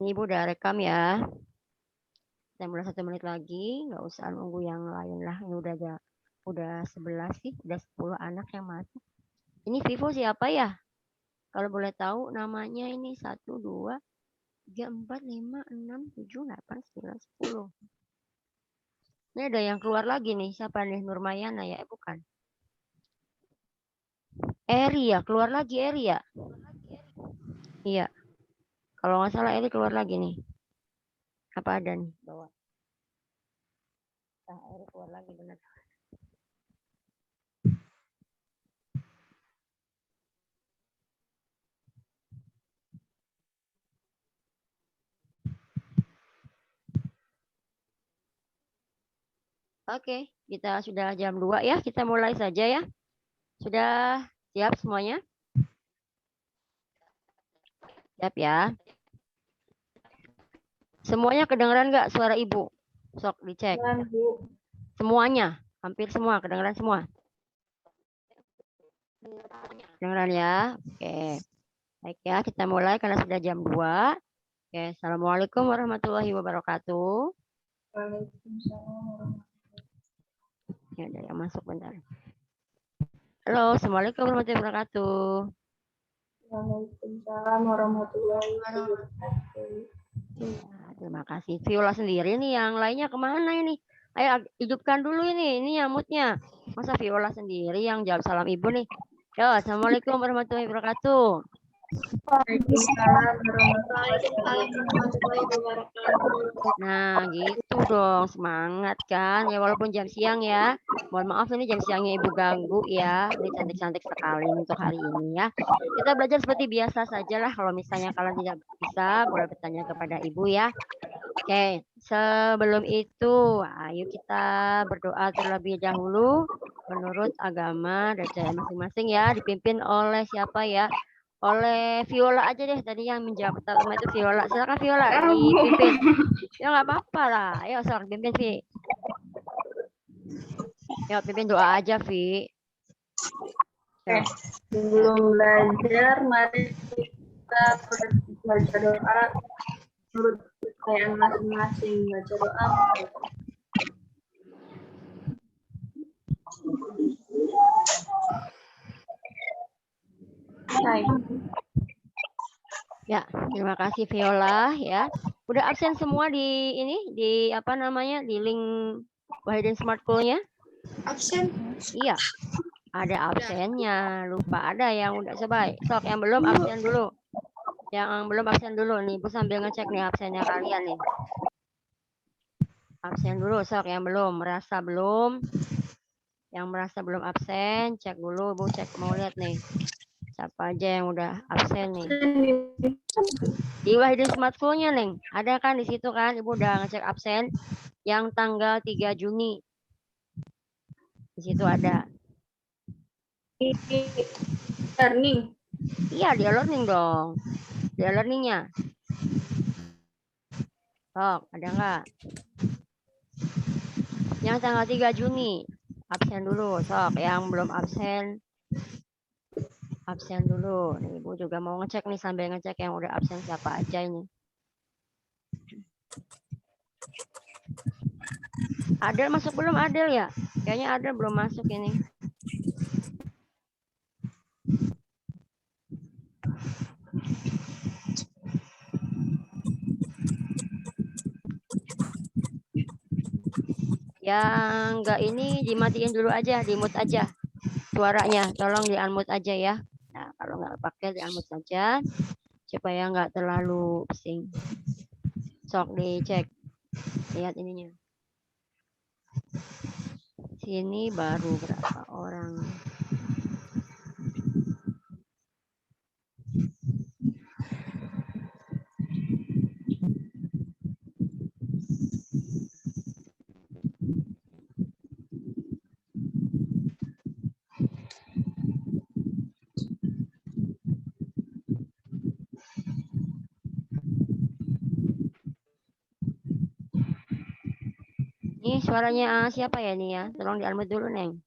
Ini Ibu udah rekam ya. Kita mulai 1 menit lagi, nggak usah nunggu yang lain lah. Ini udah 11 sih, udah 10 anak yang masuk. Ini Vivo siapa ya? Kalau boleh tahu namanya ini 1, 2, 3, 4, 5, 6, 7, 8, 9, 10. Ini ada yang keluar lagi nih. Siapa nih? Nurmayana ya? Bukan. Eri ya? Keluar lagi Eri ya? Iya. Kalau nggak salah Eri keluar lagi nih. Apa ada nih? Bawa. Ah, Eri keluar lagi benar. Oke, kita sudah jam 2 ya. Kita mulai saja ya. Sudah siap semuanya? Siap ya. Semuanya kedengeran nggak suara Ibu? Sok dicek. Semuanya, hampir semua kedengeran semua. Kedengeran ya. Oke. Baik ya, kita mulai karena sudah jam 2. Oke, Assalamualaikum warahmatullahi wabarakatuh. Waalaikumsalam. Ya, ada yang masuk bentar. Halo, Assalamualaikum warahmatullahi wabarakatuh. Waalaikumsalam warahmatullahi wabarakatuh. Ya, terima kasih. Viola sendiri nih, yang lainnya kemana ini? Ayo hidupkan dulu ini nyamutnya. Masa Viola sendiri yang jawab salam ibu nih? Yo, Assalamualaikum warahmatullahi wabarakatuh. Waalaikumsalam warahmatullahi wabarakatuh. Nah, gitu dong, semangat kan? Ya walaupun jam siang ya. Mohon maaf ini jam siangnya ibu ganggu ya. Ini cantik-cantik sekali untuk hari ini ya. Kita belajar seperti biasa saja lah. Kalau misalnya kalian tidak bisa, boleh bertanya kepada ibu ya. Oke, sebelum itu, ayo kita berdoa terlebih dahulu menurut agama dan cara masing-masing ya, dipimpin oleh siapa ya? Oleh Viola aja deh, tadi yang menjawab pertama itu Viola. Silakan Viola, dipimpin. Ya nggak apa-apa lah, ayo silakan pimpin Vi. Ya pimpin doa aja Vi. Ya, Sebelum belajar, mari kita baca doa menurut kepercayaan masing-masing. Baca doa. Hai. ya, terima kasih Viola ya. Udah absen semua di ini di apa namanya di link Wahidin Smart School-nya? Absen. Iya. Ada absennya, lupa ada yang udah coba. Sok yang belum absen dulu. Yang belum absen dulu nih, Ibu sambil ngecek nih absennya kalian nih. Absen dulu sok yang belum, merasa belum. Yang merasa belum absen, cek dulu, Bu cek mau lihat nih. Siapa aja yang udah absen nih. Di Wahidin Smart School-nya, Neng. Ada kan di situ kan, Ibu udah ngecek absen yang tanggal 3 Juni. Di situ ada. Learning. Iya, di learning dong. Di learningnya. Sok, ada nggak? Yang tanggal 3 Juni. Absen dulu, sok. Yang belum absen dulu. Nih, Ibu juga mau ngecek nih sambil ngecek yang udah absen siapa aja ini. Adel masuk belum Adel ya? Kayaknya Adel belum masuk ini. Yang enggak ini dimatiin dulu aja, di mute aja suaranya. Tolong di unmute aja ya. Nah, kalau nggak pakai di unmute saja supaya nggak terlalu pusing. Sok dicek. Lihat ininya. Sini baru berapa orang? Ini suaranya siapa ya nih ya? Tolong di unmute dulu, Neng.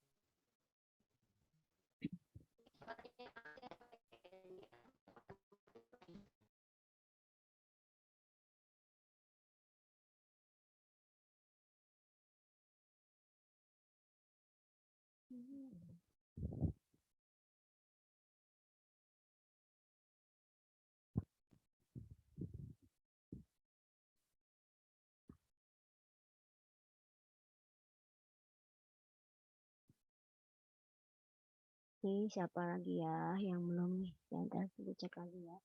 Nih, siapa lagi ya yang belum nih? Nanti aku cek lagi ya.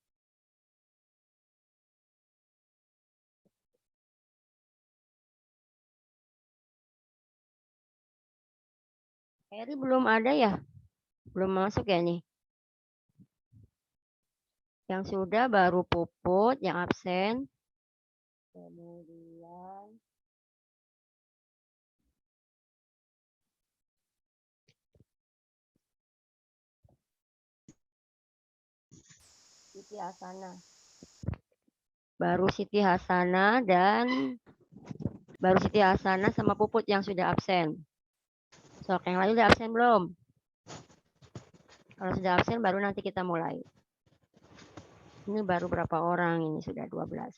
Eri belum ada ya? Belum masuk ya nih? Yang sudah baru Puput, yang absen. Kemudian Siti Hasana. Baru Siti Hasana sama Puput yang sudah absen. Sok yang lain udah absen belum? Kalau sudah absen baru nanti kita mulai. Ini baru berapa orang ini? Sudah 12.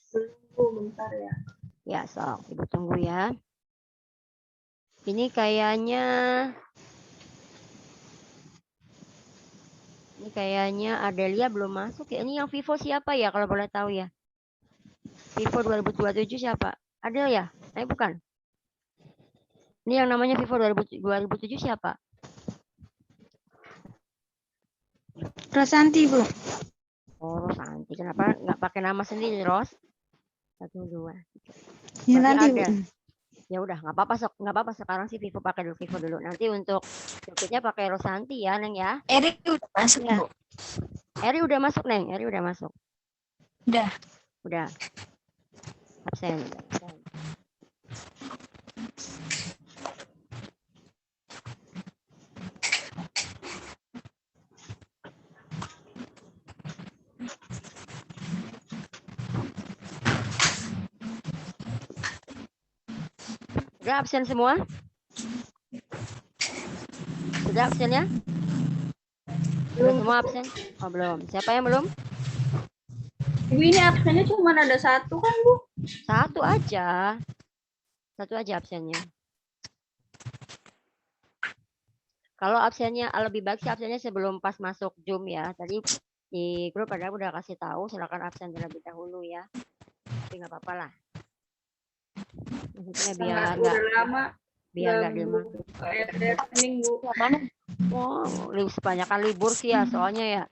Bentar ya. Ya, sok. Ibu tunggu ya. Ini kayaknya Adelia belum masuk ya. Ini yang Vivo siapa ya kalau boleh tahu ya? Vivo 2027 siapa? Adel ya? Bukan. Ini yang namanya Vivo 2007 siapa? Rosanti, Bu. Oh, Rosanti. Kenapa nggak pakai nama sendiri, Ros? 1, 2. Ya, Berarti nanti, ada. Bu. Ya udah, nggak apa-apa sok. Nggak apa-apa sekarang sih Vivo pakai dulu Vivo dulu. Nanti untuk berikutnya pakai Rosanti ya, Neng ya. Eri udah masuk, Ya. Bu. Eri udah masuk, Neng. Eri udah masuk. Udah. Udah. Absen. Udah absen semua? Sudah absennya? Sudah semua absen? Oh, belum. Siapa yang belum? Ibu ini absennya cuma ada 1 kan, Bu? Satu aja. Satu aja absennya. Kalau absennya lebih baik sih absennya sebelum pas masuk Zoom ya. Tadi di grup ada udah kasih tahu silakan absen terlebih dahulu ya. Tapi nggak apa-apa lah. Maksudnya biar nggak Udah lama. demam. Rekening, Bu. Mana? Oh, kebanyakan libur sih ya soalnya ya.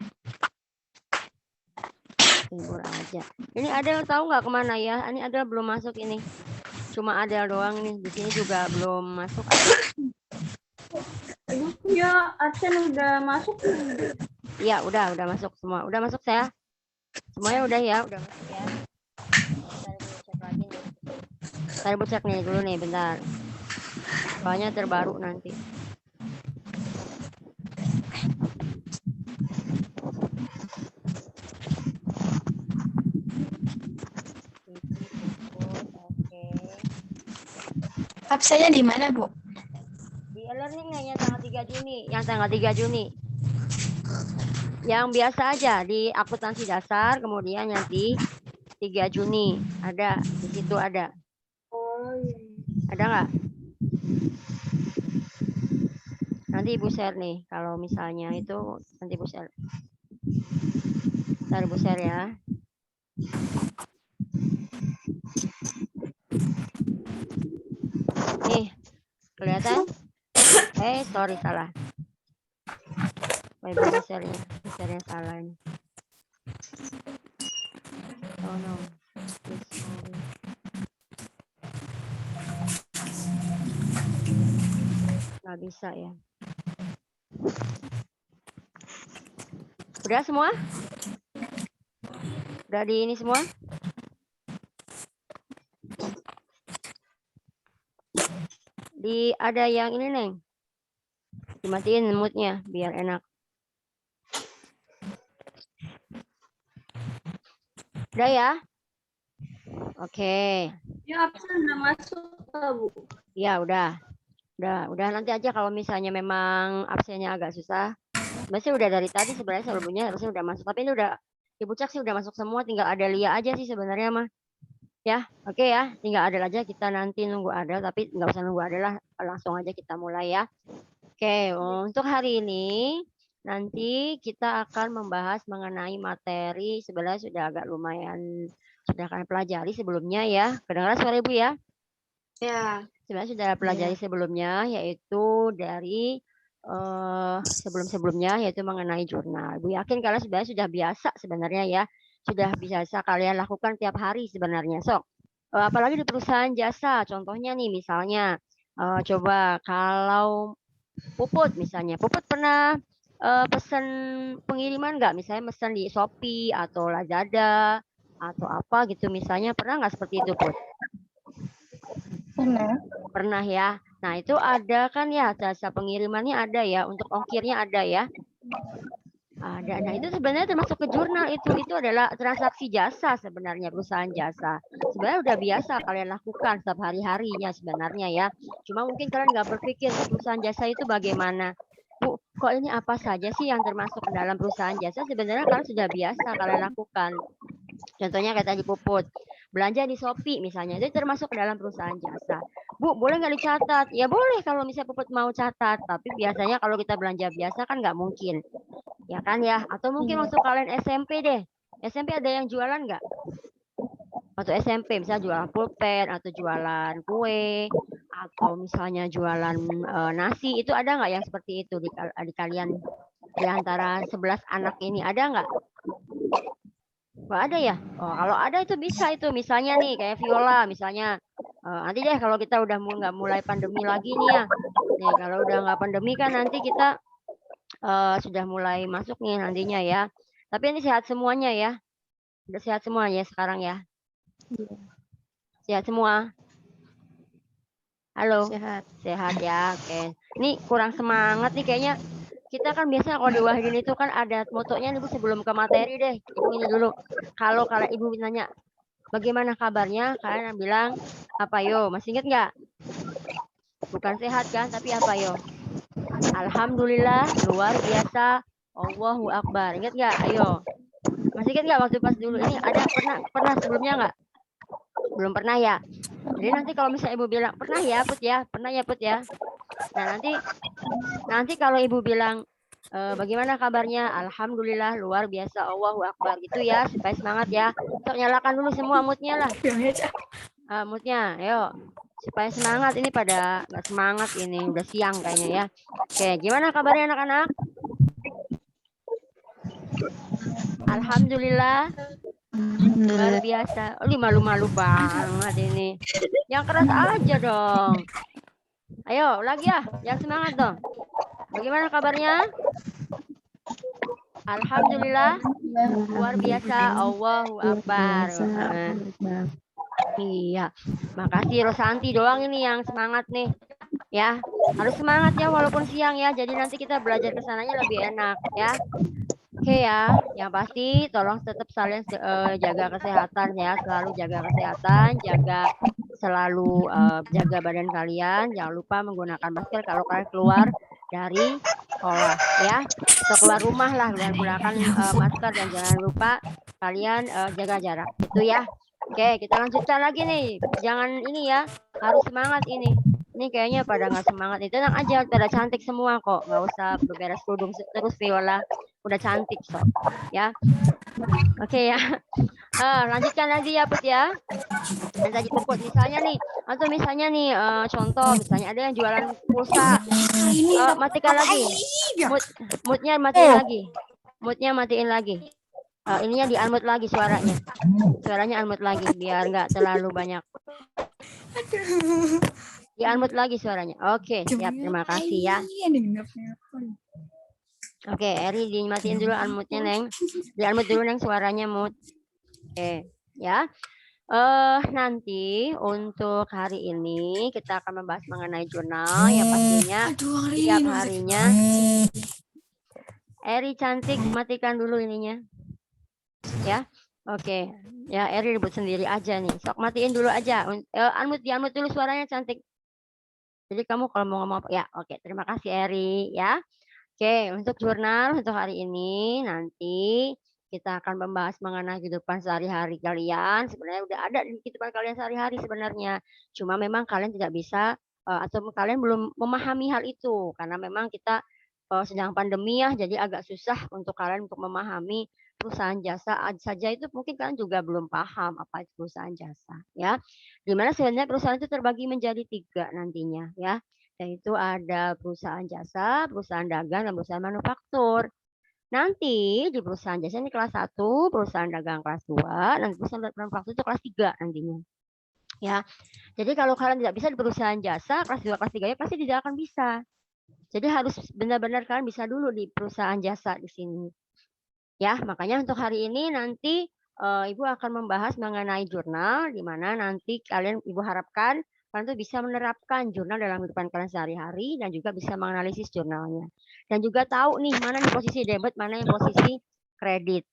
Libur aja. Ini Adel tahu nggak kemana ya? Ini Adel belum masuk ini. Cuma Adel doang nih. Di sini juga belum masuk. Ibu punya absen udah masuk. Iya, udah masuk semua. Udah masuk saya. Semuanya udah ya, udah masuk ya. Cek lagi nih. Saya cek nih dulu nih, bentar. Soalnya terbaru nanti. Oke. Absennya di mana, Bu? Di e-learning yang tanggal 3 Juni. Yang tanggal 3 Juni. Yang biasa aja di akuntansi dasar, kemudian nanti 3 Juni. Ada, di situ ada. Oh, iya. Ada nggak? Nanti Ibu share nih. Kalau misalnya itu, nanti Ibu share. Ntar Ibu share ya. Nih, kelihatan? Sorry, salah. Ibu share-nya salah ini. Oh no. Nggak bisa ya. Udah semua? Udah di ini semua? Ada yang ini, Neng. Dimatiin moodnya biar enak. Udah ya? Oke. Ya, absen udah masuk, Bu. Ya, udah nanti aja kalau misalnya memang absennya agak susah. Sebenarnya udah dari tadi sebenarnya sebelumnya harusnya udah masuk. Tapi ini udah Ibu cek sih udah masuk semua, tinggal ada Lia aja sih sebenarnya mah. Ya, oke ya. Tinggal ada aja kita nanti nunggu ada, tapi nggak usah nunggu ada lah, langsung aja kita mulai ya. Oke, untuk hari ini nanti kita akan membahas mengenai materi sebenarnya sudah agak lumayan sudah kalian pelajari sebelumnya ya. Kedengaran suara Ibu ya? Ya. Sebenarnya sudah pelajari sebelumnya yaitu dari sebelum-sebelumnya, yaitu mengenai jurnal. Ibu yakin kalian sebenarnya sudah biasa sebenarnya ya, sudah biasa kalian lakukan tiap hari sebenarnya. So, apalagi di perusahaan jasa, contohnya nih misalnya, coba kalau Puput misalnya, Puput pernah pesen pengiriman nggak? Misalnya pesan di Shopee atau Lazada atau apa gitu misalnya, pernah nggak seperti itu, Put? Pernah. Pernah ya. Nah, itu ada kan ya jasa pengirimannya ada ya, untuk ongkirnya ada ya. Ada. Nah, itu sebenarnya termasuk ke jurnal itu. Itu adalah transaksi jasa sebenarnya, perusahaan jasa. Sebenarnya udah biasa kalian lakukan setiap hari-harinya sebenarnya ya. Cuma mungkin kalian nggak berpikir perusahaan jasa itu bagaimana. Bu, kok ini apa saja sih yang termasuk ke dalam perusahaan jasa? Sebenarnya kalian sudah biasa kalian lakukan. Contohnya kayak tadi Puput, belanja di Shopee misalnya, itu termasuk ke dalam perusahaan jasa. Bu, boleh nggak dicatat? Ya boleh kalau misalnya Puput mau catat, tapi biasanya kalau kita belanja biasa kan nggak mungkin. Ya kan ya? Atau mungkin waktu kalian SMP deh. SMP ada yang jualan nggak? Waktu SMP misalnya jualan pulpen atau jualan kue atau misalnya jualan nasi, itu ada nggak yang seperti itu di kalian, di antara 11 anak ini ada nggak? Nggak ada ya? Oh, kalau ada itu bisa itu. Misalnya nih kayak Viola misalnya. Nanti deh kalau kita udah nggak mulai pandemi lagi nih ya. Nih kalau udah nggak pandemi kan nanti kita sudah mulai masuk nih nantinya ya. Tapi ini sehat semuanya ya. Udah sehat semuanya sekarang ya. Sehat semua. Halo. Sehat. Sehat ya. Oke. Ini kurang semangat nih kayaknya. Kita kan biasanya kalau di Wahidin itu kan ada motonya nih Bu, sebelum ke materi deh. Ibu ini dulu. Kalau Ibu nanya bagaimana kabarnya, kalian bilang apa yo? Masih ingat nggak? Bukan sehat kan, tapi apa yo? Alhamdulillah, luar biasa, Allahu Akbar. Ingat nggak? Ayo. Masih ingat nggak waktu pas dulu ini ada pernah sebelumnya nggak? Belum pernah ya. Jadi nanti kalau misalnya Ibu bilang pernah ya Put ya, pernah ya Put ya. Nah nanti kalau Ibu bilang bagaimana kabarnya? Alhamdulillah, luar biasa, Allahu Akbar gitu ya, supaya semangat ya. Sok nyalakan dulu semua moodnya lah. Moodnya, ayo supaya semangat. Ini pada nggak semangat ini, udah siang kayaknya ya. Oke, gimana kabarnya anak-anak? Alhamdulillah, luar biasa. Oh, ini malu-malu banget ini. Yang keras aja dong. Ayo, lagi ya, yang semangat dong. Bagaimana kabarnya? Alhamdulillah, luar biasa, Allahu Akbar. Iya, makasih Rosanti doang ini yang semangat nih. Ya, harus semangat ya walaupun siang ya. Jadi nanti kita belajar ke sananya lebih enak ya. Oke ya, yang pasti tolong tetap kalian jaga kesehatan ya, selalu jaga kesehatan, selalu jaga badan kalian. Jangan lupa menggunakan masker kalau kalian keluar dari sekolah ya. Atau keluar rumah lah, kalian gunakan masker dan jangan lupa kalian jaga jarak. Itu ya. Oke, kita lanjutkan lagi nih. Jangan ini ya, harus semangat ini. Ini kayaknya pada nggak semangat. Itu tenang aja, pada cantik semua kok. Nggak usah beberes kerudung terus Viola. Udah cantik so. Ya. Oke ya. Lanjutkan lagi ya Put ya. Dan tadi Puput misalnya nih, atau misalnya nih contoh misalnya ada yang jualan pulsa. Matikan lagi. Moodnya matiin lagi. Moodnya matiin lagi. Ininya di-unmute lagi suaranya. Suaranya unmute lagi biar nggak terlalu banyak. Di-unmute lagi suaranya. Oke, siap. Terima kasih ya. Oke, Eri dimatiin dulu unmute-nya, Neng. Di-unmute dulu, Neng, suaranya mute. Oke, ya. Nanti untuk hari ini kita akan membahas mengenai jurnal yang pastinya tiap harinya. Eri cantik, matikan dulu ininya. Ya. Oke. Ya, Eri ribut sendiri aja nih. Sok matiin dulu aja. Di-unmute dulu suaranya cantik. Jadi kamu kalau mau ngomong apa? Ya, oke. Terima kasih Eri ya. Oke, untuk jurnal untuk hari ini nanti kita akan membahas mengenai kehidupan sehari-hari kalian. Sebenarnya udah ada di kehidupan kalian sehari-hari sebenarnya. Cuma memang kalian tidak bisa atau kalian belum memahami hal itu karena memang kita sedang pandemi ya, jadi agak susah untuk kalian untuk memahami perusahaan jasa saja itu mungkin kalian juga belum paham apa itu perusahaan jasa ya. Dimana sebenarnya perusahaan itu terbagi menjadi 3 nantinya ya. yaitu ada perusahaan jasa, perusahaan dagang, dan perusahaan manufaktur. Nanti di perusahaan jasa ini kelas 1, perusahaan dagang kelas 2, dan perusahaan manufaktur itu kelas 3 nantinya. Ya, jadi kalau kalian tidak bisa di perusahaan jasa, kelas 2, kelas 3 ya pasti tidak akan bisa. Jadi harus benar-benar kalian bisa dulu di perusahaan jasa di sini. Ya, makanya untuk hari ini nanti Ibu akan membahas mengenai jurnal, di mana nanti Ibu harapkan kalian tuh bisa menerapkan jurnal dalam kehidupan kalian sehari-hari dan juga bisa menganalisis jurnalnya. Dan juga tahu nih mana yang posisi debit, mana yang posisi kredit.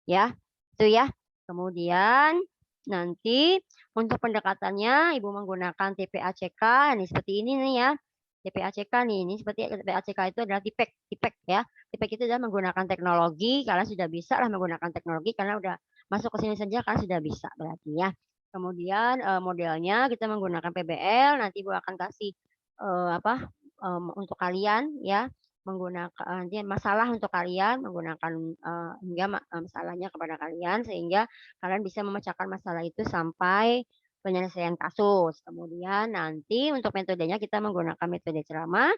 Ya, itu ya. Kemudian nanti untuk pendekatannya Ibu menggunakan TPACK, ini seperti ini nih ya. TPACK nih, ini seperti TPACK itu adalah tipek ya. Tipek itu adalah menggunakan teknologi, kalian sudah bisa lah menggunakan teknologi karena udah masuk ke sini saja kalian sudah bisa berarti ya. Kemudian modelnya kita menggunakan PBL, nanti Ibu akan kasih untuk kalian ya, menggunakan nanti masalah untuk kalian menggunakan hingga masalahnya kepada kalian sehingga kalian bisa memecahkan masalah itu sampai penyelesaian kasus. Kemudian nanti untuk metodenya kita menggunakan metode ceramah,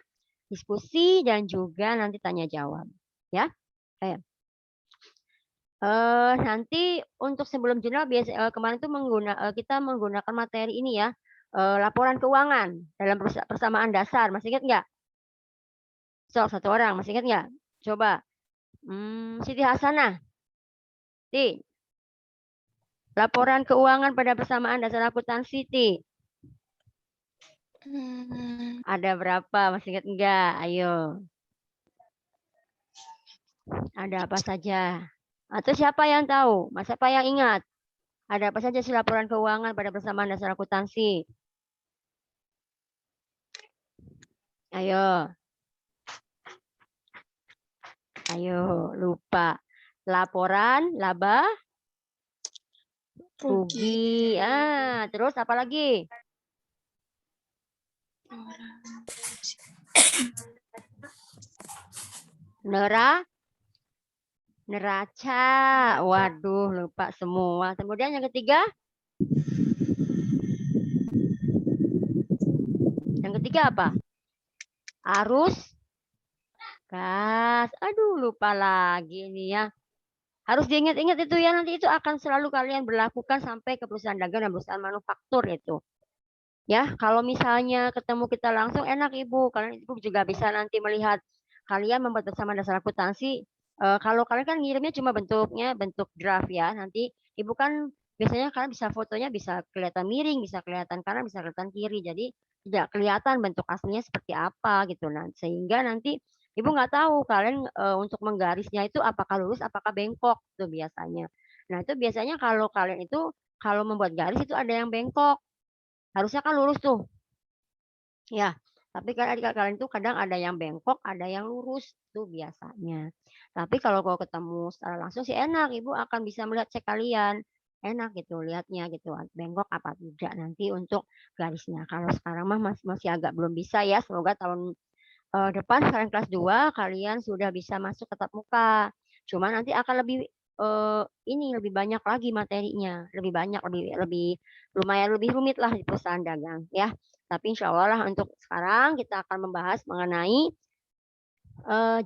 diskusi, dan juga nanti tanya jawab. Ya, nanti untuk sebelum jurnal kemarin tuh kita menggunakan materi ini ya, laporan keuangan dalam persamaan dasar. Masih ingat nggak? Satu orang masih ingat nggak? Coba, Siti Hasanah. Siti. Laporan keuangan pada persamaan dasar akuntansi, Siti. Ada berapa? Masih ingat enggak? Ayo. Ada apa saja? Atau siapa yang tahu? Siapa yang ingat? Ada apa saja sih laporan keuangan pada persamaan dasar akuntansi? Ayo. Ayo, lupa. Laporan, laba, rugi. Terus apa lagi? Neraca. Waduh, lupa semua. Kemudian yang ketiga? Yang ketiga apa? Arus gas. Aduh, lupa lagi ini ya. Harus diingat-ingat itu ya, nanti itu akan selalu kalian berlakukan sampai ke perusahaan dagang dan perusahaan manufaktur itu. Ya, kalau misalnya ketemu kita langsung enak Ibu. Kalian Ibu juga bisa nanti melihat kalian membuat bersama dasar akuntansi. Kalau kalian kan ngirimnya cuma bentuk draft ya. Nanti Ibu kan biasanya kalian bisa fotonya bisa kelihatan miring, bisa kelihatan kanan, bisa kelihatan kiri. Jadi tidak kelihatan bentuk aslinya seperti apa gitu. Nah, sehingga nanti Ibu nggak tahu kalian untuk menggarisnya itu apakah lurus, apakah bengkok tuh biasanya. Nah, itu biasanya kalau kalian itu kalau membuat garis itu ada yang bengkok. Harusnya kan lurus tuh. Ya, tapi kan kalian itu kadang ada yang bengkok, ada yang lurus tuh biasanya. Tapi kalau ketemu secara langsung sih enak, Ibu akan bisa melihat cek kalian. Enak gitu lihatnya gitu, bengkok apa tidak nanti untuk garisnya. Kalau sekarang mah masih agak belum bisa ya. Semoga tahun depan kalian kelas 2 kalian sudah bisa masuk tatap muka. Cuma nanti akan lebih lebih banyak lagi materinya, lebih banyak, lebih lumayan lebih rumit lah di perusahaan dagang ya. Tapi insya Allah lah untuk sekarang kita akan membahas mengenai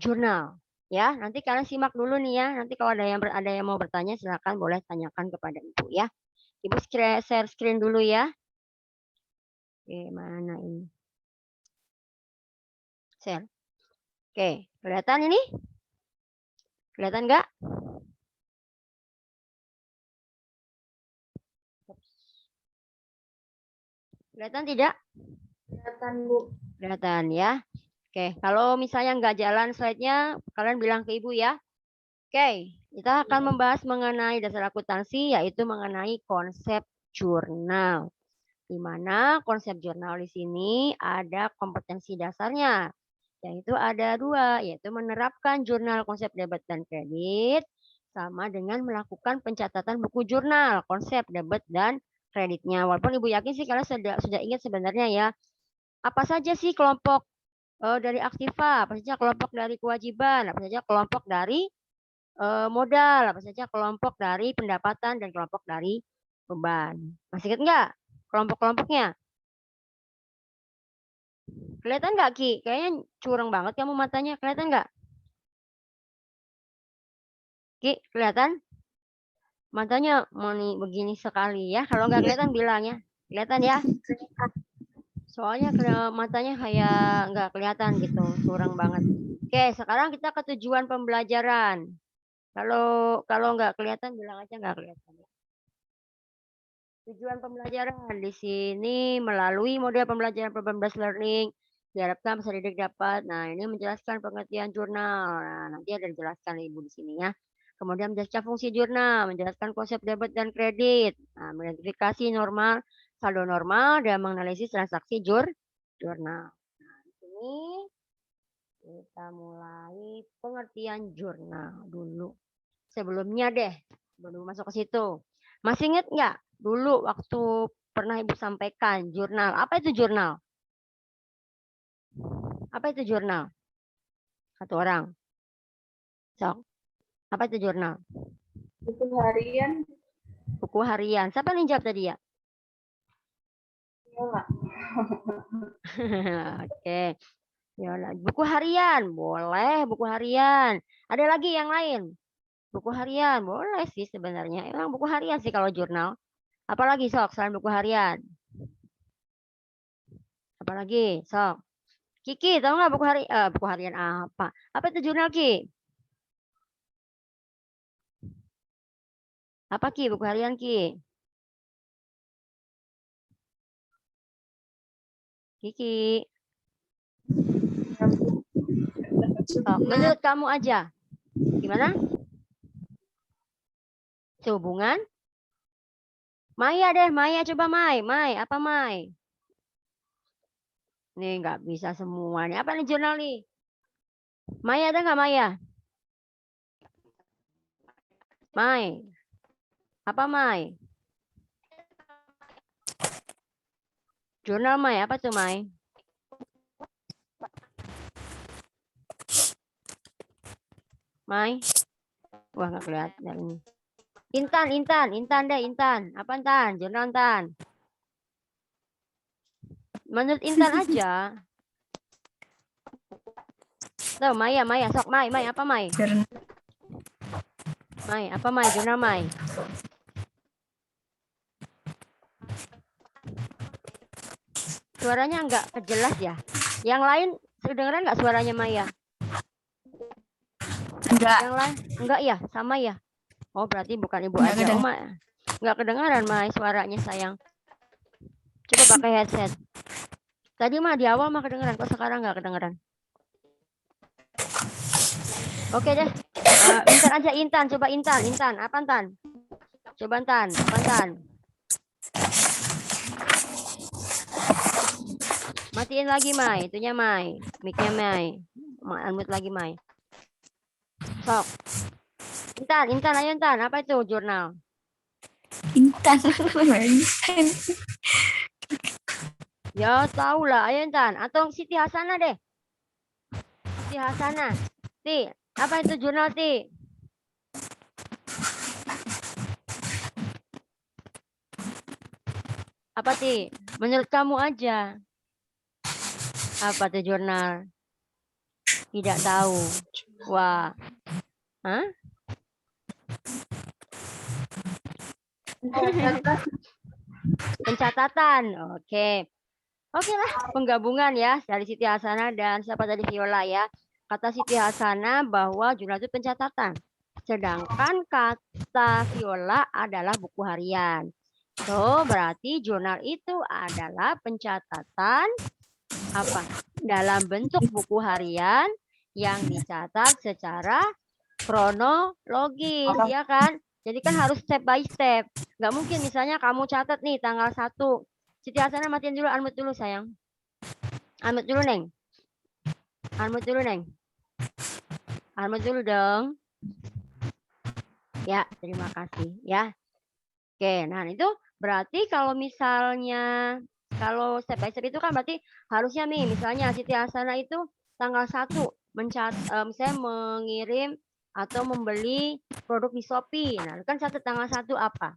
jurnal ya. Nanti kalian simak dulu nih ya. Nanti kalau ada yang mau bertanya silakan boleh tanyakan kepada Ibu ya. Ibu share screen dulu ya. Oke, mana ini? Share. Oke, kelihatan ini? Kelihatan nggak? Kelihatan tidak? Kelihatan, Bu. Kelihatan ya. Oke, kalau misalnya nggak jalan slide-nya, kalian bilang ke Ibu ya. Oke, kita akan membahas mengenai dasar akuntansi, yaitu mengenai konsep jurnal. Di mana konsep jurnal di sini ada kompetensi dasarnya, yaitu ada 2, yaitu menerapkan jurnal konsep debit dan kredit, sama dengan melakukan pencatatan buku jurnal, konsep debit dan kreditnya. Walaupun Ibu yakin sih kalian sudah ingat sebenarnya ya, apa saja sih kelompok dari aktiva, apa saja kelompok dari kewajiban, apa saja kelompok dari modal, apa saja kelompok dari pendapatan dan kelompok dari beban. Masih ingat nggak kelompok-kelompoknya? Kelihatan nggak, Ki? Kayaknya curang banget kamu matanya. Kelihatan nggak? Ki, kelihatan? Matanya begini sekali ya. Kalau nggak kelihatan bilang ya. Kelihatan ya? Soalnya matanya kayak nggak kelihatan gitu. Curang banget. Oke, sekarang kita ke tujuan pembelajaran. Kalau nggak kelihatan bilang aja nggak kelihatan. Tujuan pembelajaran di sini melalui model pembelajaran problem-based learning diharapkan peserta didik dapat. Nah, ini menjelaskan pengertian jurnal. Nah, nanti ada dijelaskan Ibu di sini ya. Kemudian menjelaskan fungsi jurnal, menjelaskan konsep debit dan kredit, nah, mengidentifikasi normal, saldo normal, dan menganalisis transaksi jurnal. Nah, di sini kita mulai pengertian jurnal dulu. Sebelumnya deh, belum masuk ke situ. Masih ingat nggak dulu waktu pernah Ibu sampaikan jurnal? Apa itu jurnal? Apa itu jurnal? Satu orang. Sok. Apa itu jurnal? Buku harian. Buku harian. Siapa yang jawab tadi ya? Yola. Oke. Yola. Buku harian. Boleh buku harian. Ada lagi yang lain? Buku harian. Boleh sih sebenarnya. Emang buku harian sih kalau jurnal. Apalagi sok selain buku harian? Apalagi sok? Kiki, tahu nggak buku harian apa? Apa itu jurnal, Ki? Apa, Ki? Buku harian, Ki? Kiki. Oh, menurut kamu aja. Gimana? Sehubungan? Maya deh, Maya coba Mai, apa Mai? Nih nggak bisa semua nih. Apa nih jurnal nih? Maya ada nggak Maya? Mai. Apa Mai? Jurnal Mai, apa tuh Mai? Mai? Wah nggak kelihatan ini. Intan deh, Intan. Apa Intan? Jurnal Intan. Menurut Intan aja. Tuh, Maya, sok Mai, apa Mai? Mai, apa Mai? Jurnal Mai. Suaranya nggak kejelas ya. Yang lain kedengeran nggak suaranya Maya? Enggak. Yang lain enggak ya, sama ya. Oh berarti bukan Ibu aja. Oh nggak kedengaran Mai suaranya sayang. Coba pakai headset. Tadi mah di awal mah kedengeran, kok sekarang nggak kedengeran? Oke deh. Intan aja Intan, coba Intan. Apa Intan? Coba Intan, apa Intan? Matiin lagi Mai, itunya Mai, mic-nya Mai. Unmute lagi Mai. Sok. Intan, ayo Intan, apa itu jurnal? Intan. Ya tahu lah, ayo Intan. Atau Siti Hasanah deh. Siti Hasanah. Ti, apa itu jurnal Ti? Apa Ti? Menurut kamu aja. Apa tuh jurnal? Tidak tahu. Wah. Hah? Pencatatan. Oke. Oke lah, penggabungan ya dari Siti Hasanah dan siapa tadi Viola ya. Kata Siti Hasanah bahwa jurnal itu pencatatan. Sedangkan kata Viola adalah buku harian. So, berarti jurnal itu adalah pencatatan apa? Dalam bentuk buku harian yang dicatat secara kronologis, ya kan? Jadi kan harus step by step. Nggak mungkin misalnya kamu catat nih tanggal 1. Siti Hasanah matiin dulu, unmute dulu sayang. Unmute dulu, Neng. Unmute dulu, Neng. Unmute dulu dong. Ya, terima kasih ya. Oke, nah itu berarti kalau misalnya kalau step by step itu kan berarti harusnya nih misalnya Siti Hasanah itu tanggal 1 misalnya mengirim atau membeli produk di Shopee. Nah, kan catat tanggal 1 apa?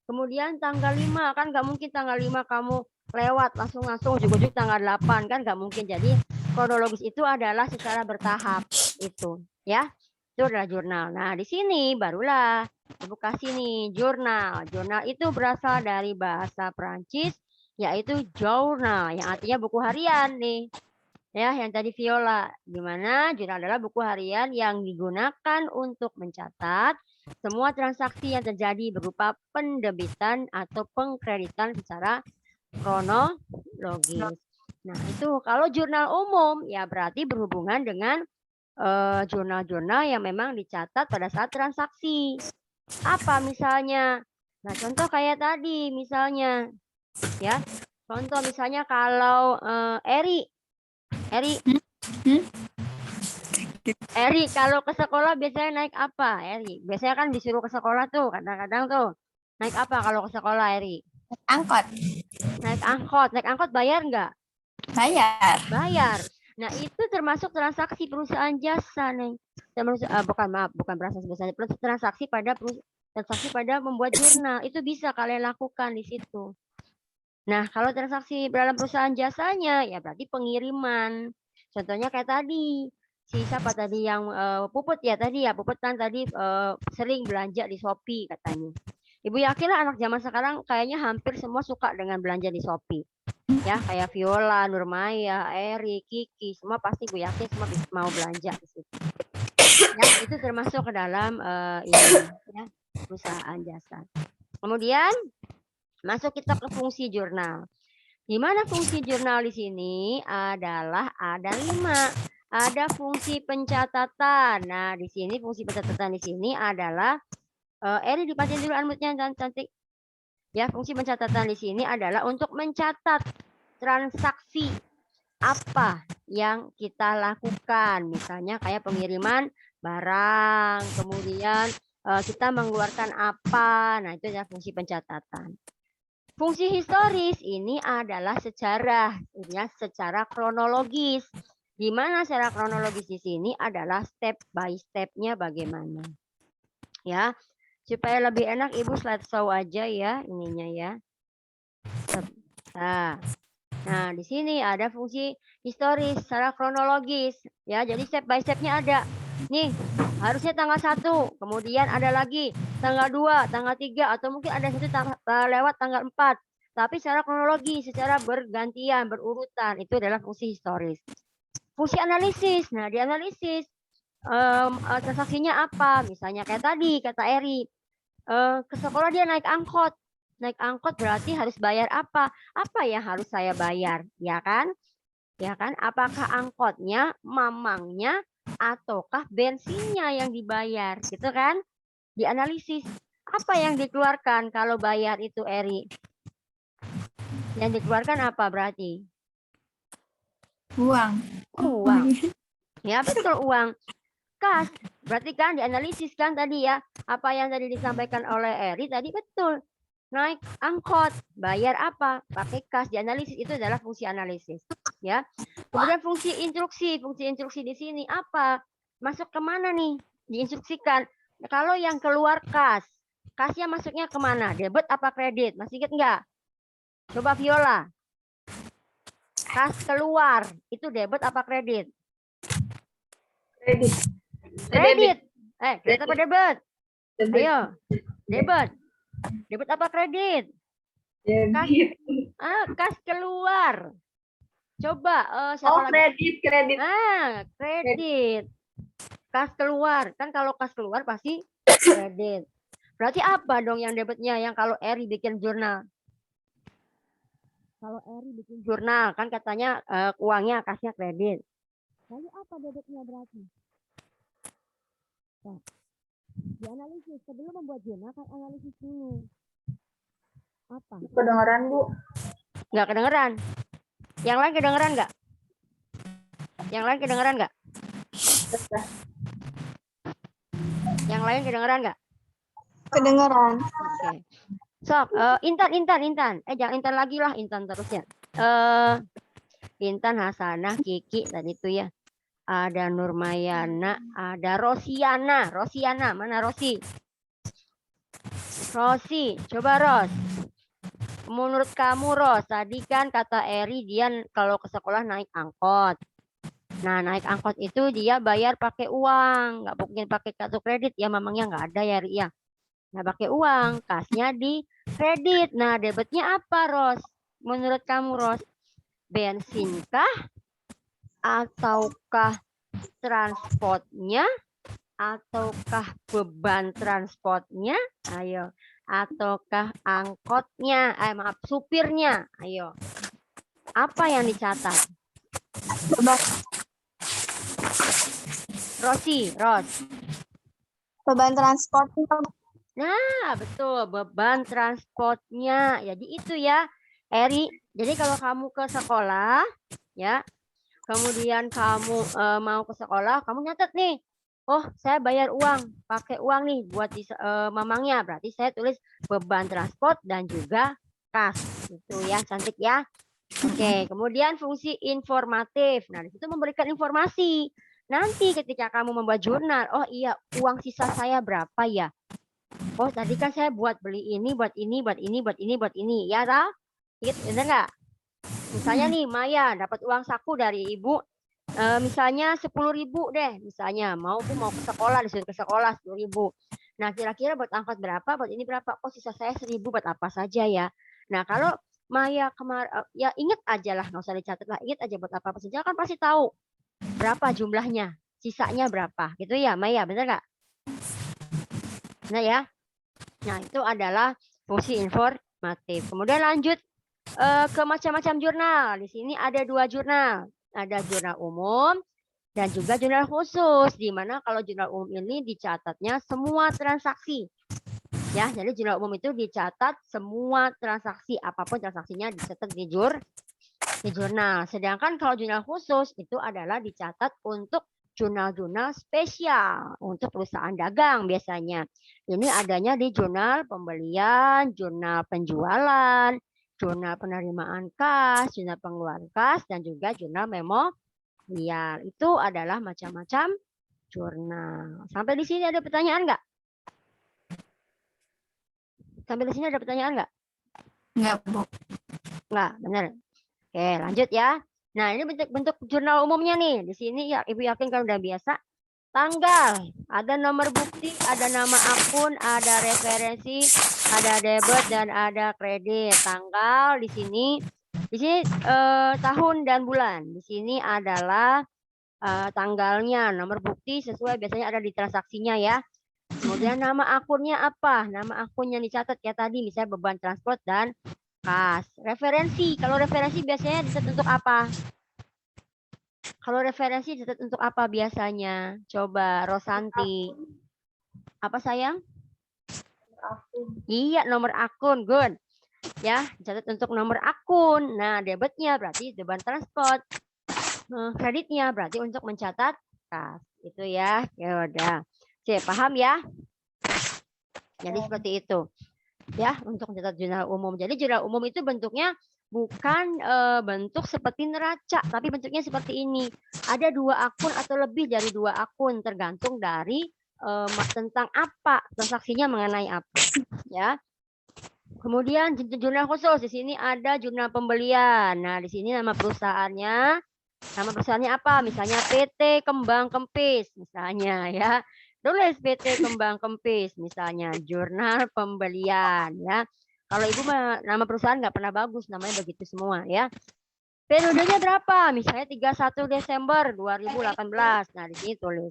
Kemudian tanggal 5 kan nggak mungkin tanggal 5 kamu lewat langsung ujuk-ujuk tanggal 8 kan nggak mungkin. Jadi kronologis itu adalah secara bertahap itu ya. Itu adalah jurnal. Nah, di sini barulah Ibu kasih nih jurnal. Jurnal itu berasal dari bahasa Prancis yaitu journal yang artinya buku harian nih. Ya, yang tadi Viola. Di mana jurnal adalah buku harian yang digunakan untuk mencatat semua transaksi yang terjadi berupa pendebitan atau pengkreditan secara kronologis. Nah, itu kalau jurnal umum ya berarti berhubungan dengan jurnal-jurnal yang memang dicatat pada saat transaksi. Apa misalnya? Nah, contoh kayak tadi misalnya ya. Contoh misalnya kalau Eri kalau ke sekolah biasanya naik apa, Eri? Biasanya kan disuruh ke sekolah tuh, kadang-kadang tuh. Naik apa kalau ke sekolah, Eri? Angkot. Naik angkot. Naik angkot bayar nggak? Bayar. Bayar. Nah, itu termasuk transaksi perusahaan jasa, nih. Bukan transaksi pada membuat jurnal. Itu bisa kalian lakukan di situ. Nah, kalau transaksi dalam perusahaan jasanya, ya berarti pengiriman. Contohnya kayak tadi, si siapa tadi yang Puput ya tadi ya, Puput kan tadi sering belanja di Shopee katanya. Ibu yakinlah anak zaman sekarang kayaknya hampir semua suka dengan belanja di Shopee. Ya, kayak Viola, Nurmaya, Eri, Kiki, semua pasti gue yakin semua mau belanja di situ. Ya, itu termasuk ke dalam ini ya, perusahaan jasa. Kemudian masuk kita ke fungsi jurnal. Di mana fungsi jurnal di sini adalah ada 5. Ada fungsi pencatatan. Nah, di sini fungsi pencatatan di sini adalah Eri dipancing dulu unmute-nya dan cantik. Ya, fungsi pencatatan di sini adalah untuk mencatat transaksi apa yang kita lakukan. Misalnya kayak pengiriman barang, kemudian kita mengeluarkan apa. Nah, itu adalah fungsi pencatatan. Fungsi historis ini adalah sejarah, ya, secara kronologis. Di mana secara kronologis di sini adalah step by step-nya bagaimana. Ya, supaya lebih enak Ibu slideshow aja ya ininya ya. Nah, di sini ada fungsi historis secara kronologis. Ya, jadi step by step-nya ada. Nih, harusnya tanggal 1, kemudian ada lagi tanggal 2, tanggal 3, atau mungkin ada satu lewat tanggal 4. Tapi secara kronologi, secara bergantian, berurutan, itu adalah fungsi historis. Fungsi analisis. Nah, di analisis transaksinya apa? Misalnya kayak tadi, kata Eri, ke sekolah dia naik angkot. Naik angkot berarti harus bayar apa? Apa yang harus saya bayar? Ya kan? Ya kan? Apakah angkotnya, mamangnya, ataukah bensinnya yang dibayar? Gitu kan? Dianalisis. Apa yang dikeluarkan kalau bayar itu, Eri? Yang dikeluarkan apa berarti? Uang. Uang. Ya, betul, uang. Kas. Berarti kan dianalisis kan tadi ya. Apa yang tadi disampaikan oleh Eri tadi betul. Naik angkot, bayar apa? Pakai kas. Dianalisis itu adalah fungsi analisis. Ya. Kemudian fungsi instruksi. Fungsi instruksi di sini apa? Masuk kemana nih? Diinstruksikan. Kalau yang keluar kas. Kasnya masuknya kemana? Debit apa kredit? Masih ingat nggak? Coba Viola. Kas keluar. Itu debit apa kredit? Kredit. Kredit. Kredit apa debit? Ayo. Debit. Debit apa kredit? Debit. Kas keluar. Coba siapa lagi? Kredit. Kredit. Kas keluar. Kan kalau kas keluar pasti kredit. Berarti apa dong yang debitnya yang kalau Eri bikin jurnal? Kalau Eri bikin jurnal kan katanya uangnya kasnya kredit. Lalu apa debitnya berarti? Nah, dianalisis. Sebelum membuat jurnal kan analisis dulu. Apa? Kedengeran, Bu? Nggak kedengeran. Yang lain kedengeran nggak? Yang lain kedengeran nggak? Yang lain kedengeran nggak? Kedengeran. Oke. Sok, Intan. Jangan Intan lagi lah, Intan terusnya. Intan, Hasanah, Kiki tadi itu ya. Ada Nurmayana, ada Rosiana. Rosiana, mana Rosi? Rosi, coba Ros. menurut kamu Ros, tadi kan kata Eri dia kalau ke sekolah naik angkot. Nah, naik angkot itu dia bayar pakai uang, nggak mungkin pakai kartu kredit ya, mamangnya nggak ada ya Ri ya. Nah, pakai uang, kasnya di kredit. Nah, debitnya apa Ros? Menurut kamu Ros, bensinkah ataukah transportnya ataukah beban transportnya? Ayo. Ataukah angkotnya? Maaf, supirnya. Ayo. Apa yang dicatat? Beban, Ros. beban transport. Nah, betul. Beban transportnya. Jadi itu ya, Eri. Jadi kalau kamu ke sekolah, ya, kemudian kamu mau ke sekolah, kamu nyatet nih. Oh, saya bayar uang, pakai uang nih buat mamangnya. Berarti saya tulis beban transport dan juga kas. Itu ya, cantik ya. Oke, kemudian fungsi informatif. Nah, di situ memberikan informasi. Nanti ketika kamu membuat jurnal, oh iya, uang sisa saya berapa ya? Oh, tadi kan saya buat beli ini, buat ini, buat ini, buat ini, buat ini. Ya, tau? Ingat, bener nggak? Misalnya nih, Maya dapat uang saku dari ibu, misalnya 10.000 deh, misalnya mau ke sekolah, disuruh ke sekolah 10.000. Nah, kira-kira buat angkot berapa, buat ini berapa? Oh, sisa saya 1.000 buat apa saja ya. Nah, kalau Maya ya inget aja lah, nggak usah dicatat lah, inget aja buat apa saja, kan pasti tahu berapa jumlahnya, sisanya berapa, gitu ya, Maya, bener nggak? Nah ya, nah itu adalah fungsi informatif. Kemudian lanjut ke macam-macam jurnal. Di sini ada 2 jurnal. Ada jurnal umum dan juga jurnal khusus. Di mana kalau jurnal umum ini dicatatnya semua transaksi. Ya, jadi jurnal umum itu dicatat semua transaksi, apapun transaksinya dicatat di jurnal. Sedangkan kalau jurnal khusus itu adalah dicatat untuk jurnal-jurnal spesial untuk perusahaan dagang biasanya. Ini adanya di jurnal pembelian, jurnal penjualan, jurnal penerimaan kas, jurnal pengeluaran kas, dan juga jurnal memorial. Itu adalah macam-macam jurnal. Sampai di sini ada pertanyaan nggak? Sampai di sini ada pertanyaan nggak? Enggak, Bu. Nggak, benar. Oke, lanjut ya. Nah, ini bentuk jurnal umumnya nih. Di sini ya, Ibu yakin kalau udah biasa. Tanggal, ada nomor bukti, ada nama akun, ada referensi, ada debit dan ada kredit. Tanggal di sini tahun dan bulan. Di sini adalah tanggalnya, nomor bukti sesuai biasanya ada di transaksinya ya. Kemudian nama akunnya apa? Nama akun yang dicatat ya tadi, misalnya beban transport dan kas. Referensi, kalau referensi biasanya dicatat untuk apa? Kalau referensi dicatat untuk apa biasanya? Coba Rosanti. Apa sayang? Iya, nomor akun. Good. Ya, dicatat untuk nomor akun. Nah, debitnya berarti beban transport. Kreditnya berarti untuk mencatat kas. Itu ya. Ya udah. Oke, paham ya? Jadi seperti itu. Ya, untuk mencatat jurnal umum. Jadi jurnal umum itu bentuknya bukan bentuk seperti neraca, tapi bentuknya seperti ini. Ada 2 akun atau lebih dari 2 akun, tergantung dari tentang apa, transaksinya mengenai apa. Ya. Kemudian jurnal khusus, di sini ada jurnal pembelian. Nah, di sini nama perusahaannya apa? Misalnya PT Kembang Kempis, misalnya ya. Tulis PT Kembang Kempis, misalnya jurnal pembelian ya. Kalau Ibu nama perusahaan nggak pernah bagus, namanya begitu semua ya. Periodenya berapa? Misalnya 31 Desember 2018. Nah, di sini tulis.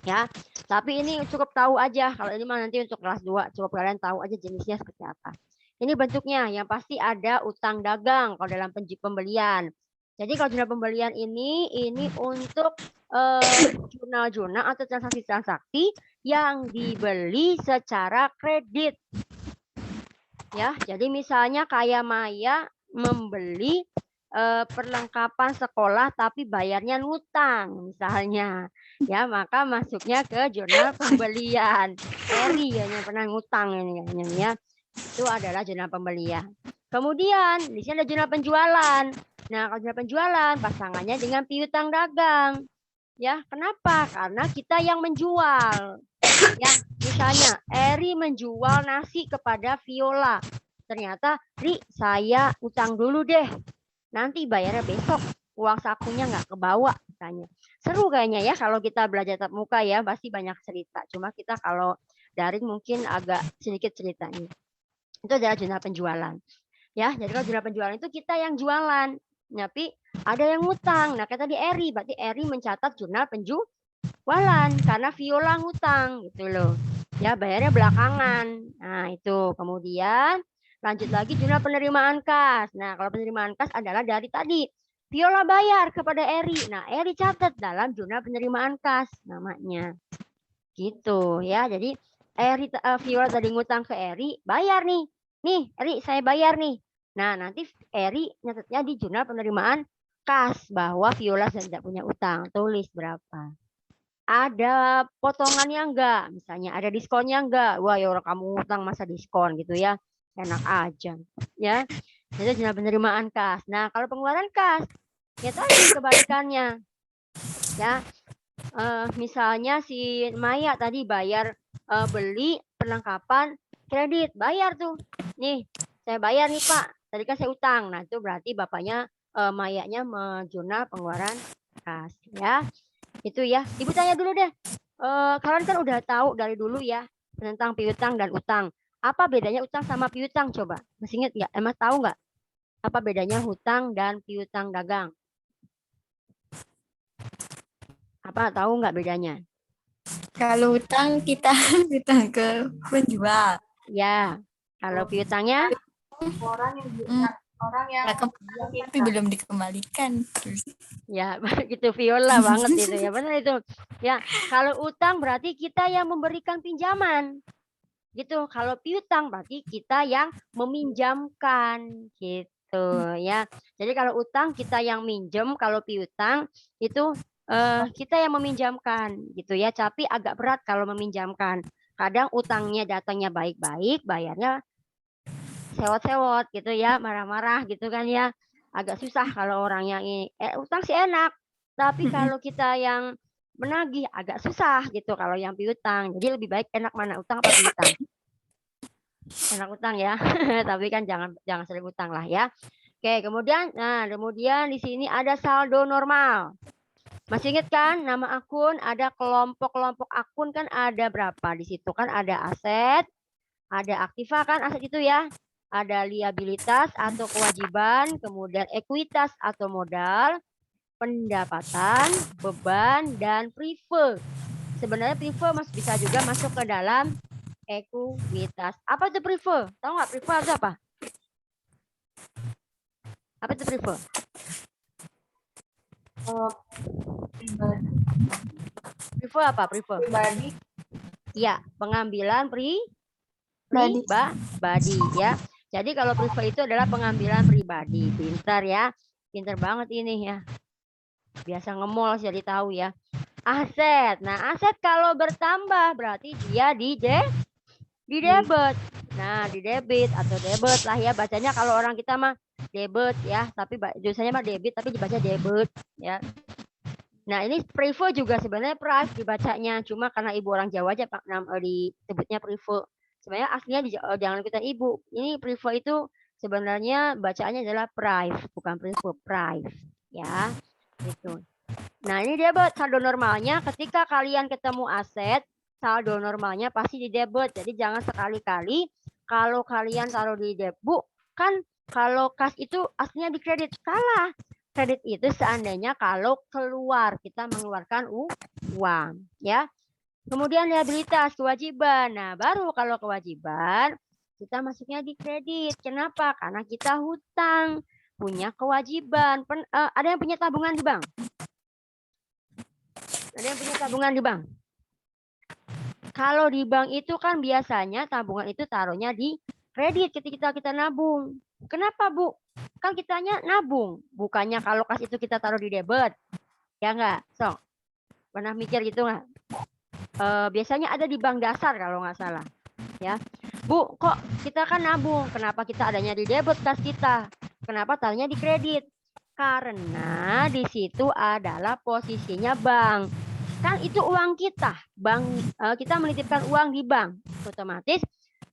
Ya, tapi ini cukup tahu aja. Kalau ini mah nanti untuk kelas 2, cukup kalian tahu aja jenisnya seperti apa. Ini bentuknya, yang pasti ada utang dagang kalau dalam pembelian. Jadi kalau jurnal pembelian ini untuk jurnal-jurnal atau transaksi-transaksi yang dibeli secara kredit. Ya, jadi misalnya kayak Maya membeli perlengkapan sekolah tapi bayarnya ngutang misalnya. Ya, maka masuknya ke jurnal pembelian. Eri yang pernah ngutang ini kayaknya ya. Itu adalah jurnal pembelian. Kemudian di sini ada jurnal penjualan. Nah, kalau jurnal penjualan pasangannya dengan piutang dagang. Ya, kenapa? Karena kita yang menjual. Ya, misalnya Eri menjual nasi kepada Viola. ternyata, Ri, saya utang dulu deh. Nanti bayarnya besok. Uang sakunya nggak kebawa, katanya. Seru kayaknya ya kalau kita belajar tatap muka ya, pasti banyak cerita. Cuma kita kalau daring mungkin agak sedikit ceritanya. Itu adalah jurnal penjualan. Ya, jadi kalau jurnal penjualan itu kita yang jualan. Tapi ada yang ngutang. Nah, kayak tadi Eri, berarti Eri mencatat jurnal penjualan karena Viola ngutang gitu loh. Ya, bayarnya belakangan. Nah, itu. Kemudian lanjut lagi jurnal penerimaan kas. Nah, kalau penerimaan kas adalah dari tadi. Viola bayar kepada Eri. Nah, Eri catat dalam jurnal penerimaan kas namanya. Gitu ya. Jadi Viola tadi ngutang ke Eri, bayar nih. Nih, Eri, saya bayar nih. Nah, nanti Eri nyatetnya di jurnal penerimaan kas bahwa Viola tidak punya utang. Tulis berapa. Ada potongannya enggak? Misalnya ada diskonnya enggak? Wah, ya orang kamu utang masa diskon gitu ya. Enak aja. Ya. Itu jurnal penerimaan kas. Nah, kalau pengeluaran kas, ya tadi kebalikannya. Ya. Misalnya si Maya tadi bayar beli perlengkapan kredit, bayar tuh. Nih, saya bayar nih Pak. Tadi kan saya utang. Nah, itu berarti bapaknya Mayanya menjurnal pengeluaran kas ya. Itu ya. Ibu tanya dulu deh. Kalian kan udah tahu dari dulu ya tentang piutang dan utang. Apa bedanya utang sama piutang coba? Masih ingat nggak? Emang tahu nggak? Apa bedanya hutang dan piutang dagang? Apa tahu nggak bedanya? Kalau utang kita utang ke penjual. Ya, kalau piutangnya Orang yang orang yang Nah, tapi belum dikembalikan. Terus. ya gitu Viola banget itu ya benar itu. Ya, kalau utang berarti kita yang memberikan pinjaman. Gitu. Kalau piutang berarti kita yang meminjamkan gitu ya. Jadi kalau utang kita yang minjem, kalau piutang itu kita yang meminjamkan gitu ya. Tapi agak berat kalau meminjamkan. Kadang utangnya datangnya baik-baik, bayarnya sewot-sewot gitu ya, marah-marah gitu kan ya. Agak susah kalau orang yang ini utang sih enak, tapi kalau kita yang menagih agak susah gitu kalau yang piutang. Jadi lebih baik enak mana utang apa piutang? Enak utang ya. Tapi kan jangan sering utang lah ya. Oke, kemudian di sini ada saldo normal. Masih ingat kan nama akun, ada kelompok-kelompok akun kan ada berapa di situ kan ada aset, ada aktiva kan aset itu ya. Ada liabilitas atau kewajiban, kemudian ekuitas atau modal, pendapatan, beban, dan prive. Sebenarnya prive bisa juga masuk ke dalam ekuitas. Apa itu prive? Tahu nggak prive itu apa? Apa itu prive? Prive apa? Prive? pribadi. Ya, pengambilan Pribadi. pribadi ya. Jadi kalau prive itu adalah pengambilan pribadi. Pintar ya. Pintar banget ini ya. Biasa ngemol jadi tahu ya. Aset. Nah, aset kalau bertambah berarti dia di debit. Nah, di debit atau debit lah ya bacanya kalau orang kita mah debit ya, tapi tulisannya mah debit tapi dibaca debit ya. Nah, ini prive juga sebenarnya prive dibacanya, cuma karena ibu orang Jawa aja Pak disebutnya prive. Sebenarnya aslinya jangan ikutan ibu. Ini prive itu sebenarnya bacaannya adalah prive, bukan prive ya. Gitu. Nah, ini debit saldo normalnya ketika kalian ketemu aset, saldo normalnya pasti di debit. Jadi jangan sekali-kali kalau kalian taruh di debit, kan kalau kas itu aslinya di kredit. Salah. Kredit itu seandainya kalau keluar, kita mengeluarkan uang. Ya. Kemudian liabilitas, kewajiban. Nah, baru kalau kewajiban, kita masuknya di kredit. Kenapa? Karena kita hutang, punya kewajiban. Ada yang punya tabungan di bank? Ada yang punya tabungan di bank? Kalau di bank itu kan biasanya tabungan itu taruhnya di kredit ketika kita nabung. Kenapa, Bu? Kan kitanya nabung. Bukannya kalau kas itu kita taruh di debit. Ya enggak? So, pernah mikir gitu enggak? Biasanya ada di bank dasar kalau nggak salah. Ya, Bu, kok kita kan nabung? Kenapa kita adanya di debit kas kita? Kenapa taruhnya di kredit? Karena di situ adalah posisinya bank. Kan itu uang kita. Bank kita menitipkan uang di bank. Otomatis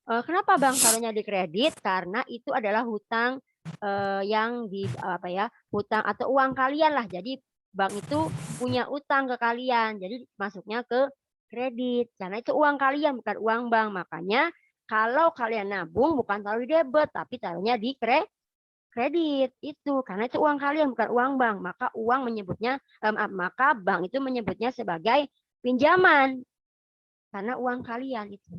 Kenapa Bang taruhnya di kredit? Karena itu adalah hutang yang di apa ya, hutang atau uang kalian lah. Jadi bank itu punya utang ke kalian. Jadi masuknya ke kredit. Karena itu uang kalian bukan uang bank. Makanya kalau kalian nabung bukan taruh di debit tapi taruhnya di kredit itu karena itu uang kalian bukan uang bank. Maka uang menyebutnya maka bank itu menyebutnya sebagai pinjaman karena uang kalian itu.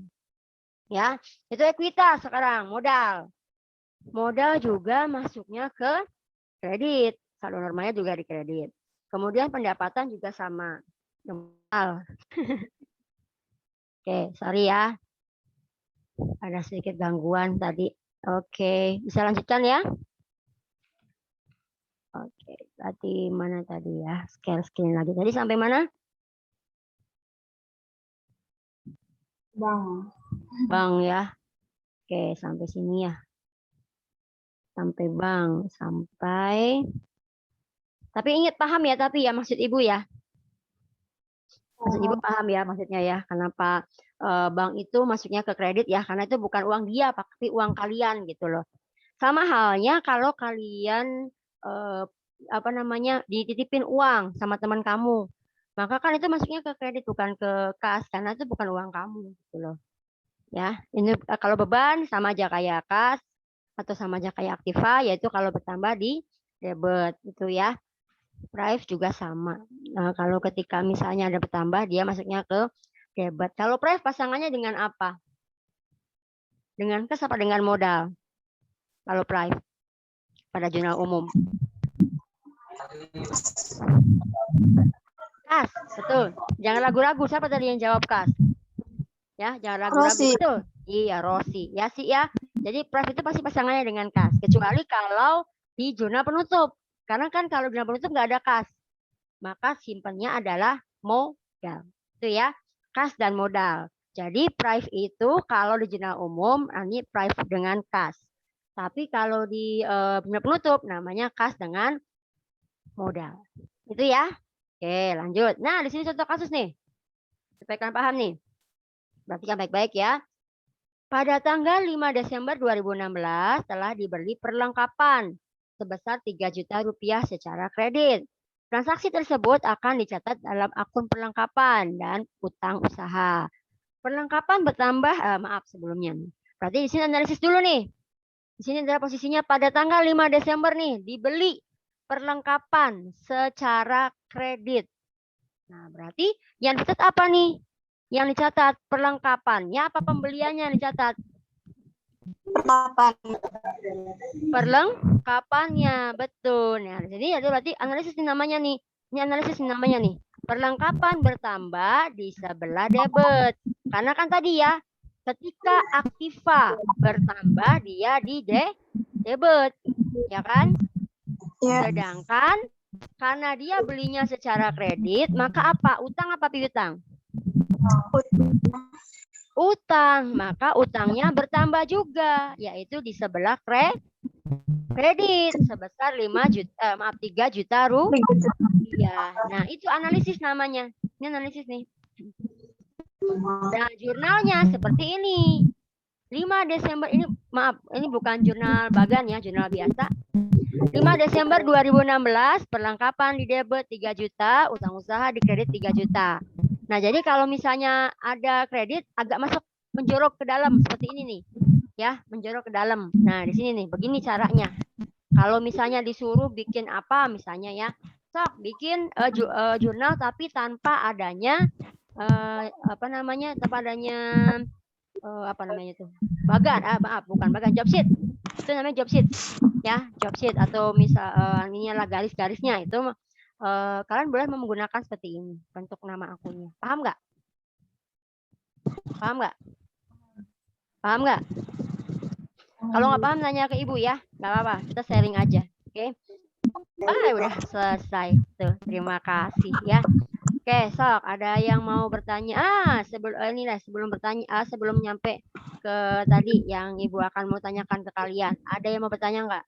Ya, itu ekuitas sekarang modal. Modal juga masuknya ke kredit. Saldo normalnya juga di kredit. Kemudian pendapatan juga sama. Modal. Oke, sorry ya. Ada sedikit gangguan tadi. Oke, bisa lanjutkan ya. Oke, tadi mana tadi ya? Share screen lagi. Tadi sampai mana? Bang. Bang ya. Oke, sampai sini ya. Sampai bang, sampai. Tapi ingat paham ya, tapi ya maksud ibu ya. Maksud ibu paham ya maksudnya ya. Kenapa bank itu masuknya ke kredit ya? Karena itu bukan uang dia, tapi uang kalian gitu loh. Sama halnya kalau kalian apa namanya dititipin uang sama teman kamu, maka kan itu masuknya ke kredit bukan ke kas karena itu bukan uang kamu gitu loh. Ya, ini kalau beban sama aja kayak kas atau sama aja kayak aktiva, yaitu kalau bertambah di debit itu ya. Price juga sama. Nah, kalau ketika misalnya ada bertambah, dia masuknya ke debit. Kalau price pasangannya dengan apa? Dengan kas apa dengan modal? Kalau price pada jurnal umum. Kas, betul. Jangan ragu-ragu. Siapa tadi yang jawab kas? Ya, jangan ragu-ragu. Betul. Iya, Rosi. Ya sih ya. Jadi price itu pasti pasangannya dengan kas. Kecuali kalau di jurnal penutup. Karena kan kalau jurnal penutup nggak ada kas. Maka simpannya adalah modal. Itu ya, kas dan modal. Jadi price itu kalau di jurnal umum ini price dengan kas. Tapi kalau di jurnal penutup namanya kas dengan modal. Itu ya. Oke, lanjut. Nah, di sini contoh kasus nih. Supaya kalian paham nih. Perhatikan baik-baik ya. Pada tanggal 5 Desember 2016 telah dibeli perlengkapan sebesar 3 juta rupiah secara kredit. Transaksi tersebut akan dicatat dalam akun perlengkapan dan utang usaha. Perlengkapan bertambah, maaf sebelumnya. Berarti di sini analisis dulu nih. Di sini adalah posisinya pada tanggal 5 Desember nih dibeli perlengkapan secara kredit. Nah, berarti yang dicatat apa nih? Yang dicatat perlengkapannya apa pembeliannya yang dicatat? Perlengkapannya, betul. Nah, jadi itu berarti analisis namanya nih. Ini analisis namanya nih. Perlengkapan bertambah di sebelah debit. Karena kan tadi ya, ketika aktiva bertambah dia di debit. Ya kan? Sedangkan karena dia belinya secara kredit, maka apa? Utang apa piutang? Utang, maka utangnya bertambah juga, yaitu di sebelah kredit sebesar 3 juta rupiah. Nah, itu analisis namanya. Ini analisis nih. Nah, jurnalnya seperti ini. 5 Desember ini, maaf, ini bukan jurnal bagan ya, jurnal biasa. 5 Desember 2016, perlengkapan di debit 3 juta, utang usaha di kredit 3 juta. Nah, jadi kalau misalnya ada kredit agak masuk menjorok ke dalam seperti ini nih. Ya, menjorok ke dalam. Nah, di sini nih, begini caranya. Kalau misalnya disuruh bikin apa misalnya ya, sok bikin jurnal tapi tanpa adanya apa namanya? Tanpa adanya apa namanya itu? Bagan, maaf, bukan bagan, job sheet. Itu namanya job sheet. Ya, job sheet atau misal ini lah garis-garisnya itu kalian boleh menggunakan seperti ini bentuk nama akunnya. Paham nggak? Paham nggak? Paham nggak? Kalau nggak paham nanya ke ibu ya, nggak apa-apa. Kita sharing aja, oke? Udah selesai tuh. Terima kasih ya. Oke, sok ada yang mau bertanya? Sebelum bertanya, sebelum nyampe ke tadi yang ibu akan mau tanyakan ke kalian. Ada yang mau bertanya nggak?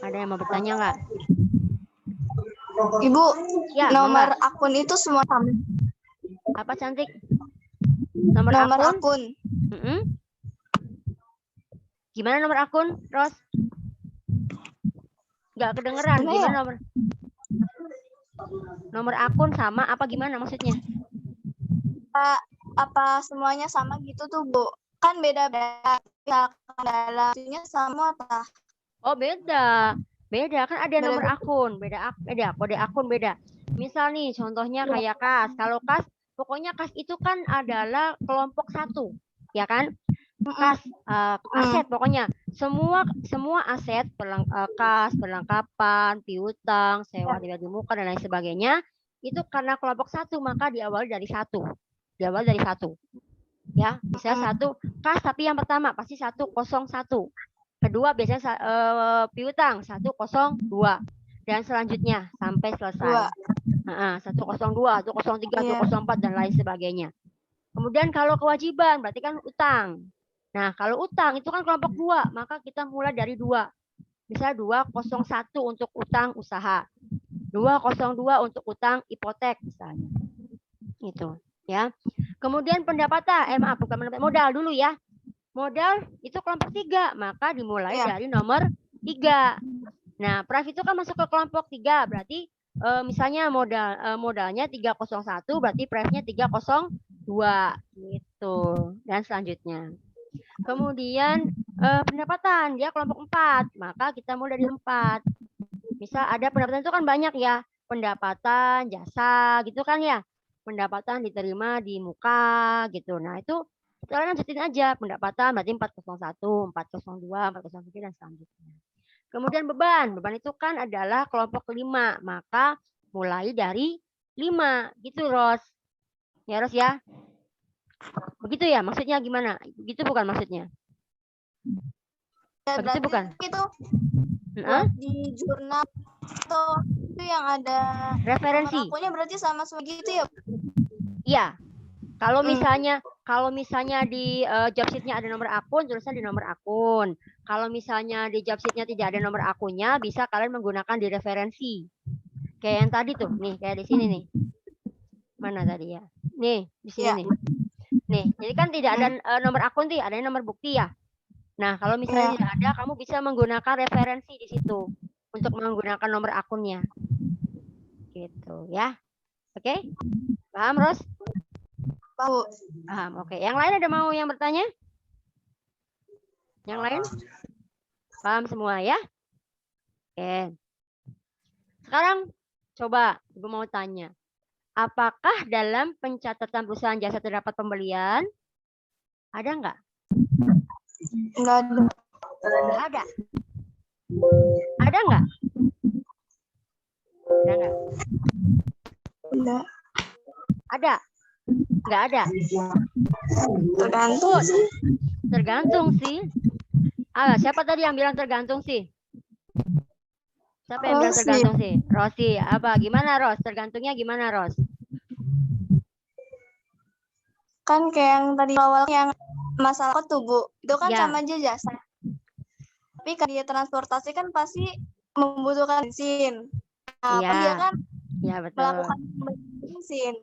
Ada yang mau bertanya nggak? Ibu, ya, nomor akun itu semua sama. Apa cantik? Nomor Nomor akun? akun. Mm-mm. Gimana nomor akun, Ros? Nggak kedengeran. Gimana Gimana ya? nomor akun sama apa gimana maksudnya? Apa semuanya sama gitu tuh, Bu? Kan beda-beda. Misalkan dalamnya sama tah. Oh, beda. Beda kan ada nomor Beda-beda. akun, beda kode akun beda. Misal nih contohnya kayak kas. Kalau kas pokoknya kas itu kan adalah kelompok 1, ya kan? Kas aset pokoknya semua aset kas, perlengkapan, piutang, sewa tidak dimuka dan lain sebagainya itu karena kelompok 1 maka diawali dari 1. Ya, bisa 1 kas tapi yang pertama pasti 101. Kedua biasanya piutang 102 dan selanjutnya sampai selesai. 102, 103, 104 dan lain sebagainya. Kemudian kalau kewajiban berarti kan utang. Nah, kalau utang itu kan kelompok 2, maka kita mulai dari 2. Misalnya 201 untuk utang usaha. 202 untuk utang hipotek misalnya. Itu, ya. Kemudian pendapatan, bukan pendapatan, modal dulu ya. Modal itu kelompok 3, maka dimulai dari nomor 3. Nah, pref itu kan masuk ke kelompok 3, berarti misalnya modalnya 301, berarti prefnya 302 gitu. Dan selanjutnya. Kemudian pendapatan dia kelompok 4, maka kita mulai dari 4. Misal ada pendapatan itu kan banyak ya, pendapatan jasa gitu kan ya. Pendapatan diterima di muka gitu. Nah, itu kalian lanjutin aja pendapatan berarti 401, 402, 403 dan selanjutnya. Kemudian beban itu kan adalah kelompok 5, maka mulai dari 5 gitu Ros. Ya Ros ya. Begitu ya maksudnya gimana? Gitu bukan maksudnya? Ya, Begitu bukan? Itu buat di jurnal itu yang ada referensi. Akunnya berarti sama semua gitu ya? Iya. Kalau misalnya di job sheet-nya ada nomor akun, tulisan di nomor akun. Kalau misalnya di job sheet-nya tidak ada nomor akunnya, bisa kalian menggunakan di referensi. Kayak yang tadi tuh, nih kayak di sini nih. Mana tadi ya? Nih, di sini nih. Nih, jadi kan tidak ada nomor akun sih, ada nomor bukti ya. Nah, kalau misalnya tidak ada, kamu bisa menggunakan referensi di situ untuk menggunakan nomor akunnya. Gitu ya. Oke? Paham, Ros? Paham. Oke. Yang lain ada mau yang bertanya? Yang lain? Paham semua ya? Oke. Sekarang coba Ibu mau tanya. Apakah dalam pencatatan perusahaan jasa terdapat pembelian? Ada nggak? Enggak ada. Nggak ada. Ada nggak? Ada nggak? Enggak. Ada? Nggak ada? Tergantung. Tergantung sih. Siapa tadi yang bilang tergantung sih? Siapa yang bilang tergantung sih? Rosi. Apa? Gimana Ros? Tergantungnya gimana Ros? Kan kayak yang tadi awal yang masalah tuh Bu, itu kan sama aja jasa. Tapi kalau dia transportasi kan pasti membutuhkan bensin. Nah, dia kan melakukan bensin.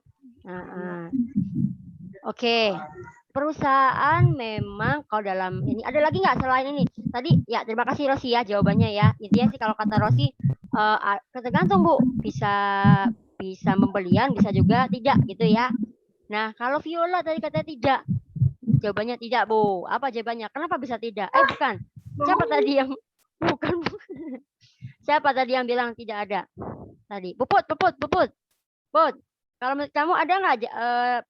Oke. Perusahaan memang kalau dalam ini ada lagi nggak selain ini? Tadi ya terima kasih Rosi ya jawabannya ya. Intinya sih kalau kata Rosi tergantung Bu, bisa pembelian bisa juga tidak gitu ya. Nah, kalau Viola tadi katanya tidak. Jawabannya tidak, Bu. Apa jawabannya? Kenapa bisa tidak? Bukan. Siapa tadi yang bukan? Siapa tadi yang bilang tidak ada? Tadi. Puput. Kalau menurut kamu ada nggak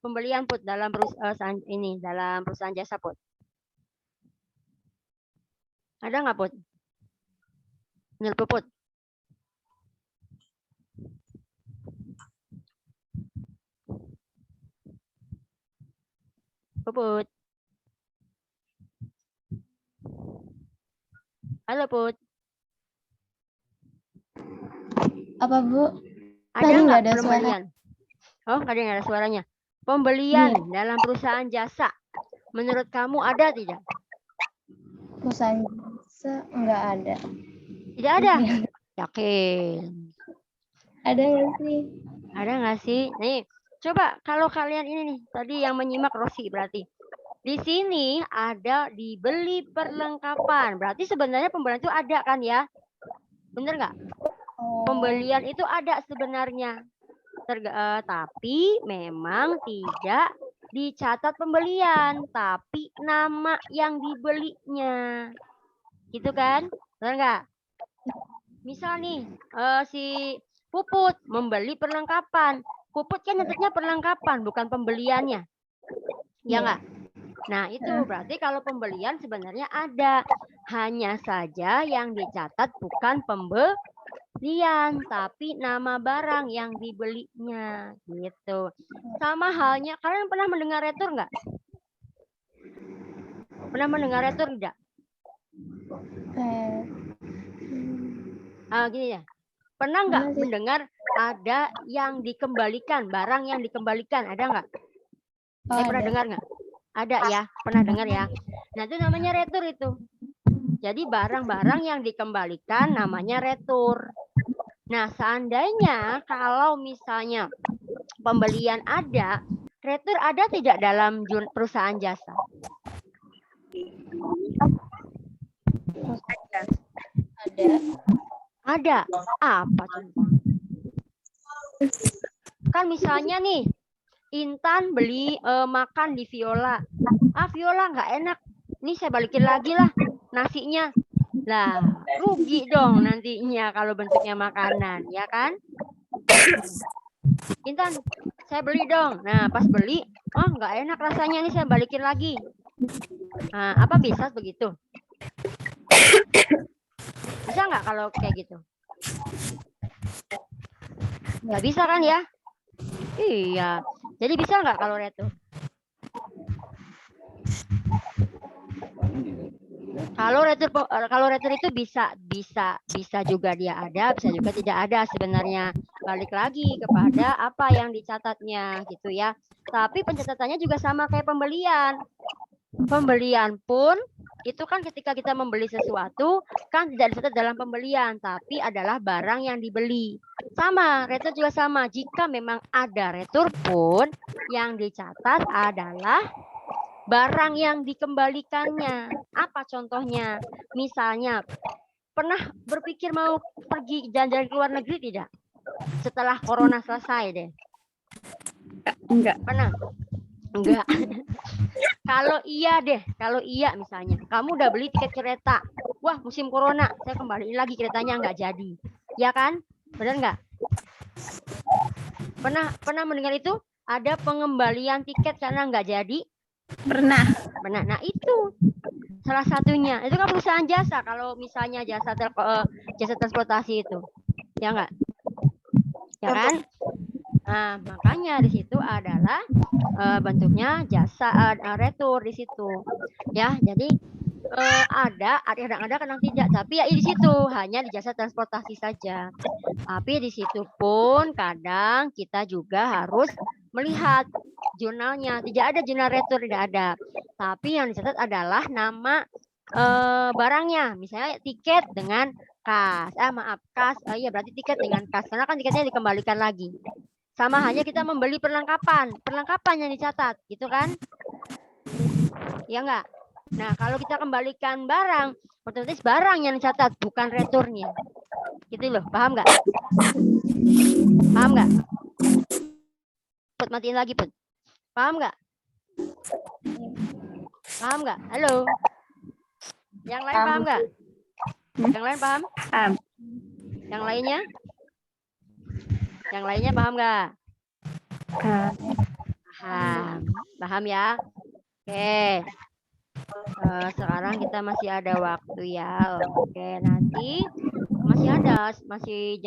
pembelian Put dalam perusahaan ini, dalam perusahaan jasa Put? Ada nggak Put? Menurut Puput? Puput. Halo Put. Apa Bu? Ada nggak pembelian? Oh, nggak ada suaranya. Pembelian dalam perusahaan jasa. Menurut kamu ada tidak? Perusahaan jasa nggak ada. Tidak ada? Yakin? Ada nggak sih? Ada nggak sih? Nih, Coba kalau kalian ini nih, tadi yang menyimak Rosi berarti. Di sini ada dibeli perlengkapan. Berarti sebenarnya pembelian itu ada kan ya? Bener nggak? Pembelian itu ada sebenarnya. Tapi memang tidak dicatat pembelian, tapi nama yang dibelinya. Gitu kan? Bener nggak? Misal nih, si Puput membeli perlengkapan. Puput kan nyatetnya perlengkapan, bukan pembeliannya. Ya nggak? Nah, itu berarti kalau pembelian sebenarnya ada. Hanya saja yang dicatat bukan pembelian, tapi nama barang yang dibelinya. Gitu. Sama halnya, kalian pernah mendengar retur nggak? Pernah mendengar retur tidak? Gini ya. Pernah nggak mendengar ada yang dikembalikan, barang yang dikembalikan, ada nggak? Pernah dengar nggak? Ada ya, pernah dengar ya. Nah, itu namanya retur itu. Jadi barang-barang yang dikembalikan namanya retur. Nah, seandainya kalau misalnya pembelian ada, retur ada tidak dalam perusahaan jasa? Ada. Apa contohnya? Kan misalnya nih, Intan beli makan di Viola. Viola nggak enak. Nih saya balikin lagi lah nasinya. Lah, rugi dong nantinya kalau bentuknya makanan, ya kan? Intan, saya beli dong. Nah, pas beli, nggak enak rasanya nih saya balikin lagi. Nah, apa bisa begitu? Bisa nggak kalau kayak gitu? Nggak bisa kan ya? Iya. Jadi bisa nggak kalau retur? Kalau retur itu bisa juga dia ada, bisa juga tidak ada sebenarnya. Balik lagi kepada apa yang dicatatnya gitu ya. Tapi pencatatannya juga sama kayak pembelian. Pembelian pun itu kan ketika kita membeli sesuatu kan tidak dicatat dalam pembelian, tapi adalah barang yang dibeli. Sama, retur juga sama. Jika memang ada retur pun yang dicatat adalah barang yang dikembalikannya. Apa contohnya? Misalnya, pernah berpikir mau pergi jalan-jalan ke luar negeri tidak? Setelah corona selesai deh. Enggak. Pernah? Enggak. Kalau iya misalnya, kamu udah beli tiket kereta. Wah, musim corona, saya kembaliin lagi keretanya nggak jadi. Ya kan? Benar nggak? Pernah mendengar itu? Ada pengembalian tiket karena nggak jadi? Pernah. Nah, itu salah satunya. Itu kan perusahaan jasa. Kalau misalnya jasa transportasi itu, ya nggak? Ya kan? Nah, makanya di situ adalah bentuknya jasa retur di situ. Ya, jadi ada kadang tidak. Tapi ya di situ hanya di jasa transportasi saja. Tapi di situ pun kadang kita juga harus melihat jurnalnya. Tidak ada jurnal retur, tidak ada. Tapi yang dicatat adalah nama barangnya. Misalnya tiket dengan kas. Kas. Iya berarti tiket dengan kas. Karena kan tiketnya dikembalikan lagi. Sama hanya kita membeli perlengkapan yang dicatat, gitu kan? Ya enggak? Nah, kalau kita kembalikan barang, otomatis barang yang dicatat, bukan returnya. Gitu loh, paham nggak? Paham nggak? Put, matiin lagi, Put. Paham nggak? Paham nggak? Halo? Yang lain paham nggak? Yang lain paham? Paham. Yang lainnya? Yang lainnya paham nggak? Paham ya? Oke. Sekarang kita masih ada waktu ya. Oke, nanti masih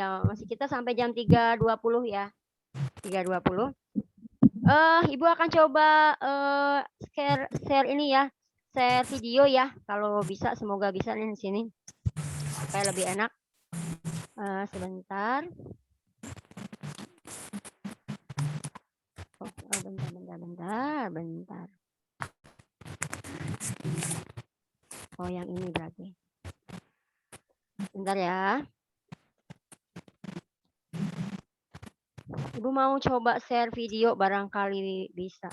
kita sampai jam 3.20 ya. 3.20. Ibu akan coba share ini ya. Share video ya. Kalau bisa, semoga bisa nih di sini. Supaya lebih enak. Sebentar. Bentar. Oh, yang ini berarti. Bentar ya. Ibu mau coba share video barangkali bisa.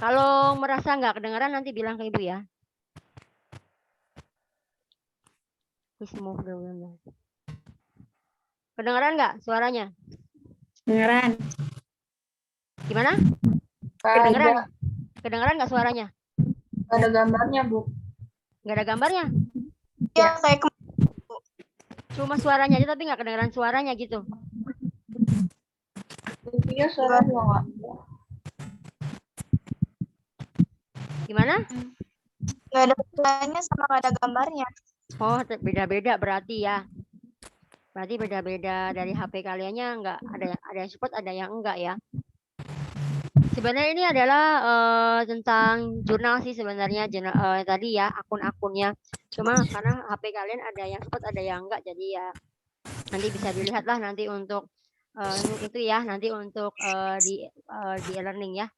Kalau merasa nggak kedengaran nanti bilang ke Ibu ya. Please move the window. Kedengaran nggak suaranya? Beneran. Gimana? Ada, Kedengaran? Kedengaran nggak suaranya? ada gambarnya, Bu. Nggak ada gambarnya? Ya, kayak Cuma suaranya aja tapi nggak kedengaran suaranya gitu. Iya, suara juga nggak. Gimana? nggak ada suaranya sama nggak ada gambarnya. Oh, beda-beda berarti ya. Berarti beda-beda dari HP kaliannya nggak ada yang support, ada yang enggak ya. Sebenarnya ini adalah tentang jurnal sih sebenarnya tadi ya akun-akunnya. Cuma karena HP kalian ada yang support, ada yang enggak, jadi ya nanti bisa dilihat lah nanti untuk itu ya, nanti untuk di e-learning ya.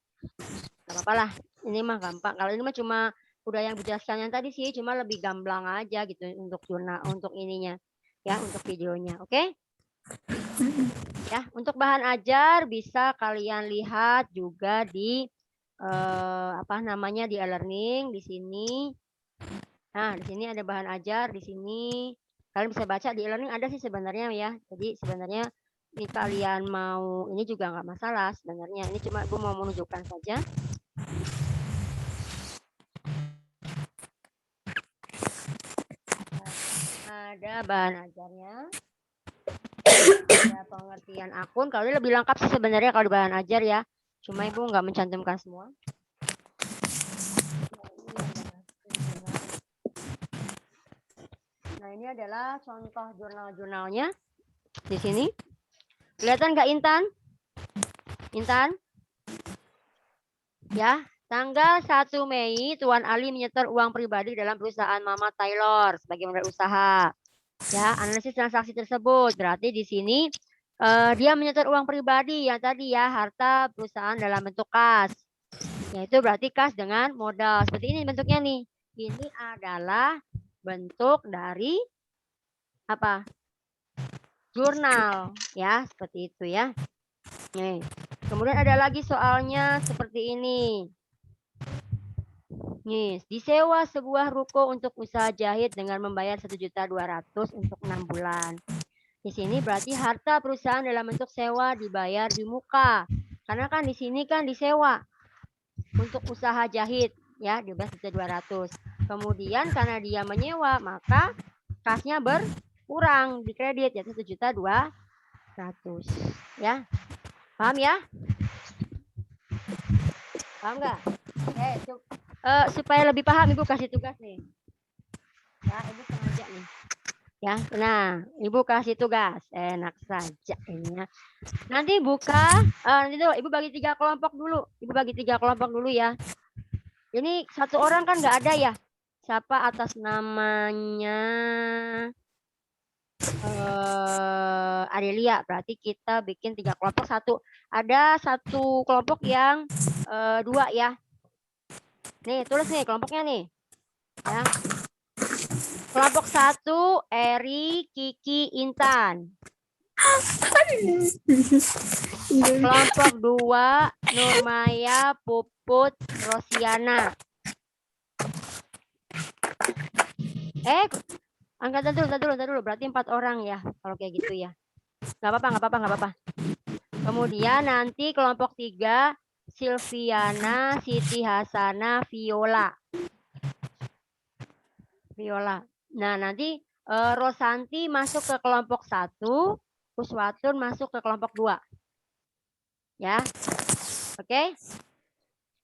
Gak apa-apa lah, ini mah gampang. Kalau ini mah cuma udah yang dijelaskan yang tadi sih, cuma lebih gamblang aja gitu untuk jurnal, untuk ininya ya, untuk videonya. Oke? Ya, untuk bahan ajar bisa kalian lihat juga di apa namanya di e-learning di sini. Nah, di sini ada bahan ajar di sini. Kalian bisa baca di e-learning ada sih sebenarnya ya. Jadi sebenarnya ini kalian mau ini juga nggak masalah sebenarnya. Ini cuma gue mau menunjukkan saja. Ada bahan ajarnya. Ada pengertian akun. Kalau ini lebih lengkap sih sebenarnya kalau di bahan ajar ya. Cuma ibu nggak mencantumkan semua. Nah ini adalah contoh jurnal-jurnalnya di sini. Kelihatan nggak Intan? Intan? Ya, tanggal 1 Mei Tuan Ali menyetor uang pribadi dalam perusahaan Mama Taylor sebagai modal usaha. Ya, analisis transaksi tersebut berarti di sini dia menyetor uang pribadi yang tadi ya, harta perusahaan dalam bentuk kas. Yaitu berarti kas dengan modal. Seperti ini bentuknya nih. Ini adalah bentuk dari apa? Jurnal ya, seperti itu ya. Nih. Kemudian ada lagi soalnya seperti ini. Nih, disewa sebuah ruko untuk usaha jahit dengan membayar 1.200.000 untuk 6 bulan. Di sini berarti harta perusahaan dalam bentuk sewa dibayar di muka. Karena kan di sini kan disewa untuk usaha jahit ya, 12.200.000. Kemudian karena dia menyewa, maka kasnya berkurang di kredit yaitu 1.200.000 ya. Paham ya? Paham nggak? Supaya lebih paham ibu kasih tugas nih. Ya, ibu sengaja nih. Ya, nah, ibu kasih tugas. Enak saja ini ya. Nanti buka, nanti tuh ibu bagi 3 kelompok dulu. Ibu bagi 3 kelompok dulu ya. Ini satu orang kan nggak ada ya. Siapa atas namanya Adelia. Berarti kita bikin 3 kelompok. Ada satu kelompok yang 2 ya. Nih, tulis nih kelompoknya nih. Ya. Kelompok 1, Eri, Kiki, Intan. Kelompok 2, Nurmaya, Puput, Rosiana. Angkatan dulu. Berarti 4 orang ya, kalau kayak gitu ya. Nggak apa-apa. Kemudian nanti kelompok 3, Silviana, Siti Hasana, Viola. Nah, nanti Rosanti masuk ke kelompok 1, Kuswatun masuk ke kelompok 2. Ya. Oke?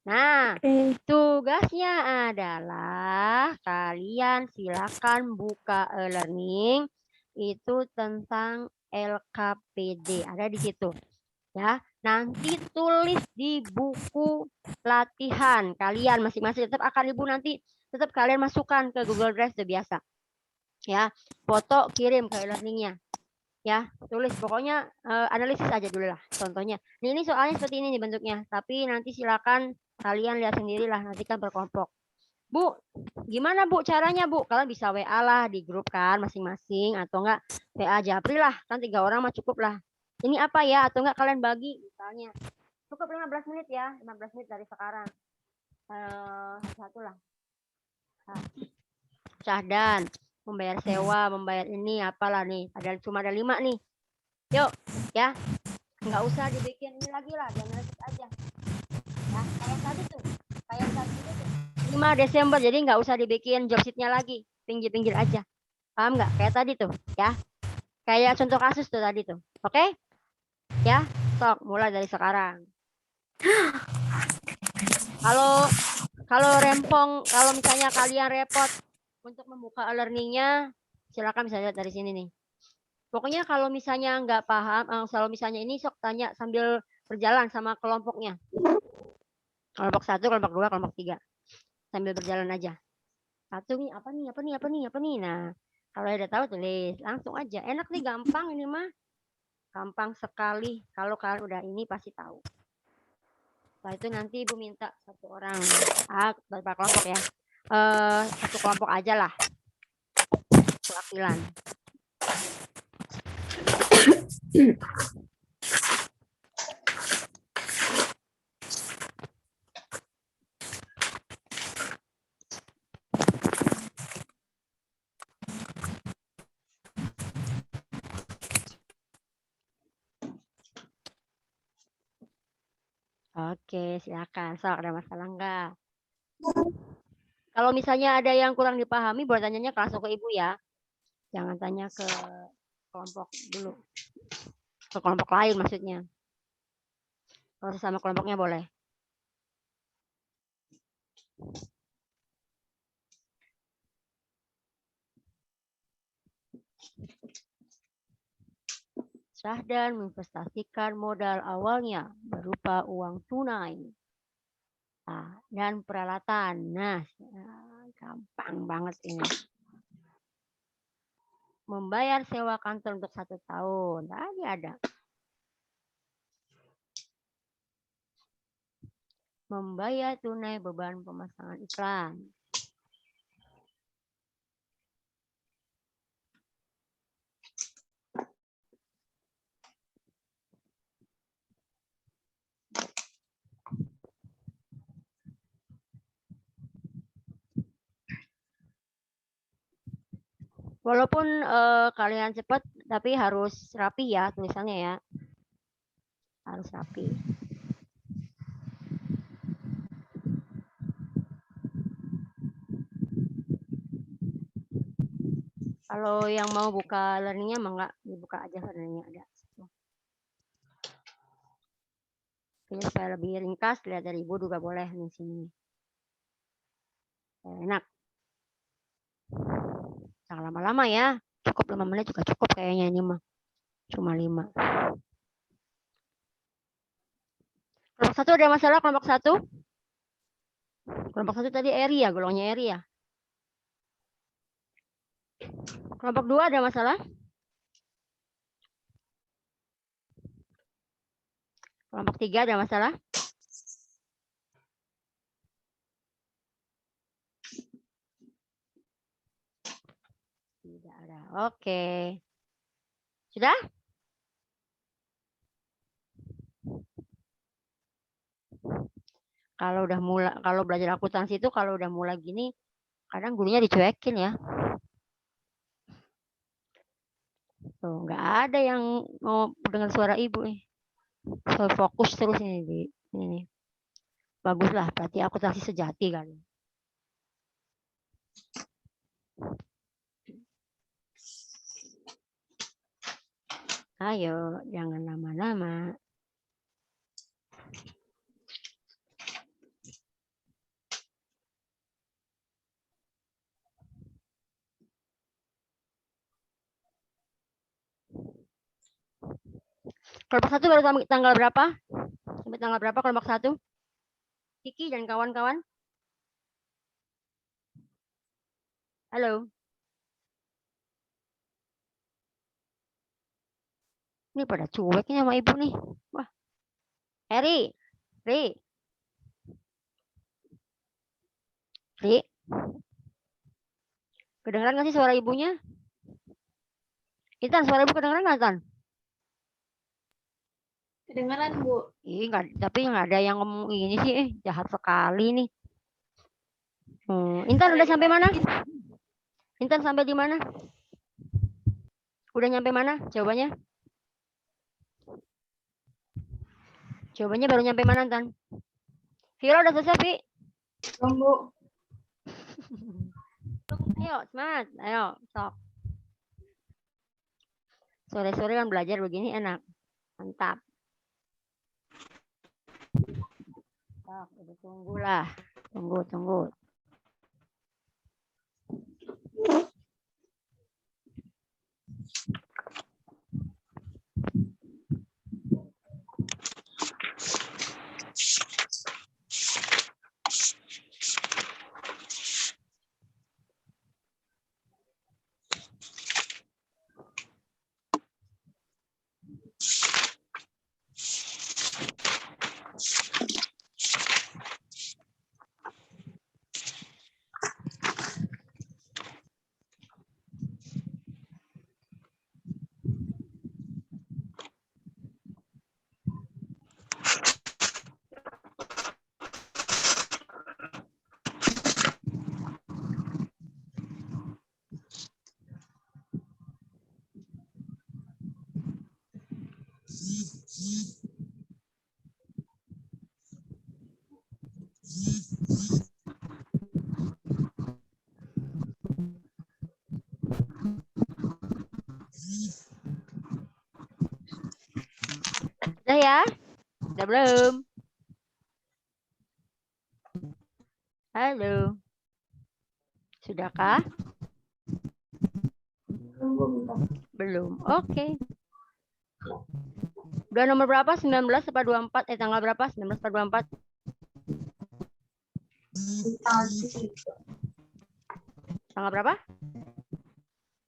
Nah, tugasnya adalah kalian silakan buka e-learning itu tentang LKPD. Ada di situ. Ya, nanti tulis di buku latihan kalian masing-masing. Tetap akan ibu nanti tetap kalian masukkan ke Google Drive sudah biasa. Ya, foto kirim ke e-learningnya. Ya, tulis pokoknya analisis aja dulu lah contohnya. Ini soalnya seperti ini nih bentuknya. Tapi nanti silakan Kalian lihat sendirilah, nanti kan berkelompok. Bu, gimana Bu caranya Bu? Kalian bisa WA lah di grup kan masing-masing, atau enggak WA Japri lah, kan 3 orang mah cukup lah. Ini apa ya? Atau enggak kalian bagi misalnya. Cukup 15 menit ya, 15 menit dari sekarang. Satu lah. Syahdan, membayar sewa, membayar ini, apalah nih. Cuma ada 5 nih. Yuk, ya. Nggak usah dibikin ini lagi lah, jangan aja. Ya, kayak tadi tuh. Kayak tadi itu tuh. 5 Desember, jadi nggak usah dibikin job sheet-nya lagi. Pinggir-pinggir aja. Paham nggak? Kayak tadi tuh, ya. Kayak contoh kasus tuh tadi tuh. Oke? Ya, sok mulai dari sekarang. Kalau rempong, kalau misalnya kalian repot untuk membuka e-learning-nya, silakan bisa lihat dari sini nih. Pokoknya kalau misalnya nggak paham, kalau misalnya ini sok tanya sambil berjalan sama kelompoknya. Kelompok 1, kelompok 2, kelompok 3. Sambil berjalan aja. 1 nih, apa nih. Nah, kalau udah tahu tulis, langsung aja. Enak nih, gampang ini mah. Gampang sekali. Kalau kalian udah ini pasti tahu. Setelah itu nanti Ibu minta 1 orang. Berapa kelompok ya? 1 kelompok aja lah. Perwakilan. Oke, silakan. Sok, ada masalah enggak? Kalau misalnya ada yang kurang dipahami, boleh tanyanya langsung ke Ibu ya. Jangan tanya ke kelompok dulu. Ke kelompok lain maksudnya. Kalau sesama kelompoknya boleh. Syahdan menginvestasikan modal awalnya berupa uang tunai dan peralatan. Nah, gampang banget ini. Membayar sewa kantor untuk 1 tahun. Tadi ada. Membayar tunai beban pemasangan iklan. Walaupun kalian cepat, tapi harus rapi ya tulisannya ya. Harus rapi. Kalau yang mau buka learning-nya mah enggak dibuka aja learning-nya ada. Ini supaya lebih ringkas, lihat dari Ibu juga boleh di sini. Enak. Jangan lama-lama ya. Cukup 5 menit juga cukup kayaknya ini mah. Cuma 5. Kelompok 1 ada masalah kelompok 1? Kelompok 1 tadi Eri ya, golongnya Eri ya. Kelompok 2 ada masalah? Kelompok 3 ada masalah? Tidak ada. Oke. Sudah? Kalau belajar akuntansi itu kalau udah mulai gini, kadang gurunya dicuekin ya. Tuh, nggak ada yang mau dengar suara Ibu nih. So, fokus terus ini di ini. Baguslah, berarti akuntansi sejati kan. Ayo, jangan lama-lama. Kelompok 1 baru tanggal berapa? Sampai tanggal berapa kelompok 1? Kiki dan kawan-kawan? Halo. Ini pada cueknya sama Ibu nih. Wah. Eri. Ri. Ri, kedengeran nggak sih suara ibunya? Intan, suara ibu kedengeran nggak, Tan? Kedengeran, Bu. Ih, nggak, tapi nggak ada yang ngomong ini sih. Jahat sekali nih. Intan udah sampai mana? Intan sampai di mana? Udah nyampe mana? Jawabannya? Jawabannya baru nyampe mana, Tan? Vira udah selesai, Vi? Belum, Bu. Ayo, semangat. Ayo, sok. Sore-sore kan belajar begini enak. Mantap. Sok, udah tunggulah. Tunggu. Udah ya? Udah belum? Halo. Sudahkah? Belum. Oke. Udah nomor berapa? 19 apa 24? Tanggal berapa? 19 apa 24? Tanggal berapa?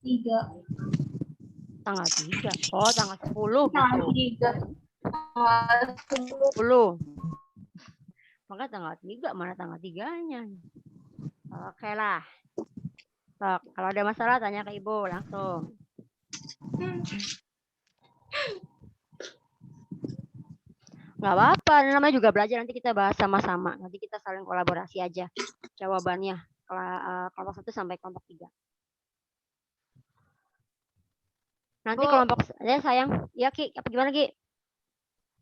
3. Tanggal 3. Oh, tanggal 10 Tanggal gitu. 3. 10. Maka tanggal 3, mana tanggal 3-nya? Oke lah. Sok, kalau ada masalah tanya ke Ibu langsung. Nggak apa-apa, namanya juga belajar, nanti kita bahas sama-sama. Nanti kita saling kolaborasi aja jawabannya. Kelompok 1 sampai kelompok 3. Nanti Bu. kelompok, ya sayang. Ya Ki, apa gimana Ki?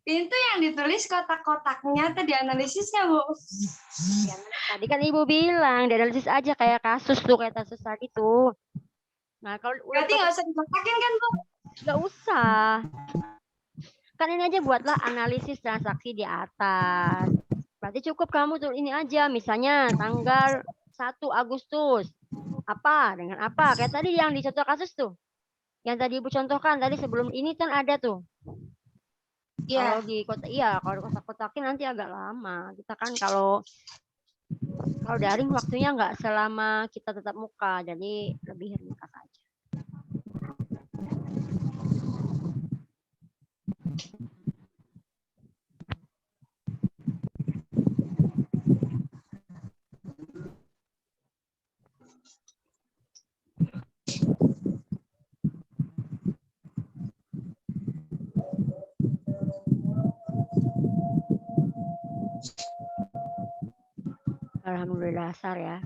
Itu yang ditulis kotak-kotaknya atau dianalisisnya, Bu? Ya, tadi kan Ibu bilang, dianalisis aja kayak kasus tuh, kayak kasus tadi tuh. Nah, kalau Berarti nggak usah dikotakin kan, Bu? nggak usah. Kan ini aja buatlah analisis transaksi di atas. Berarti cukup kamu tuh ini aja, misalnya tanggal 1 Agustus. Apa? Dengan apa? Kayak tadi yang di contoh kasus tuh. Yang tadi Ibu contohkan tadi sebelum ini kan ada tuh. Iya. Kalau di kota, iya, kalau kotak-kotakin nanti agak lama. Kita kan kalau daring waktunya nggak selama kita tetap muka, jadi lebih ringkas aja. Alhamdulillah dasar ya.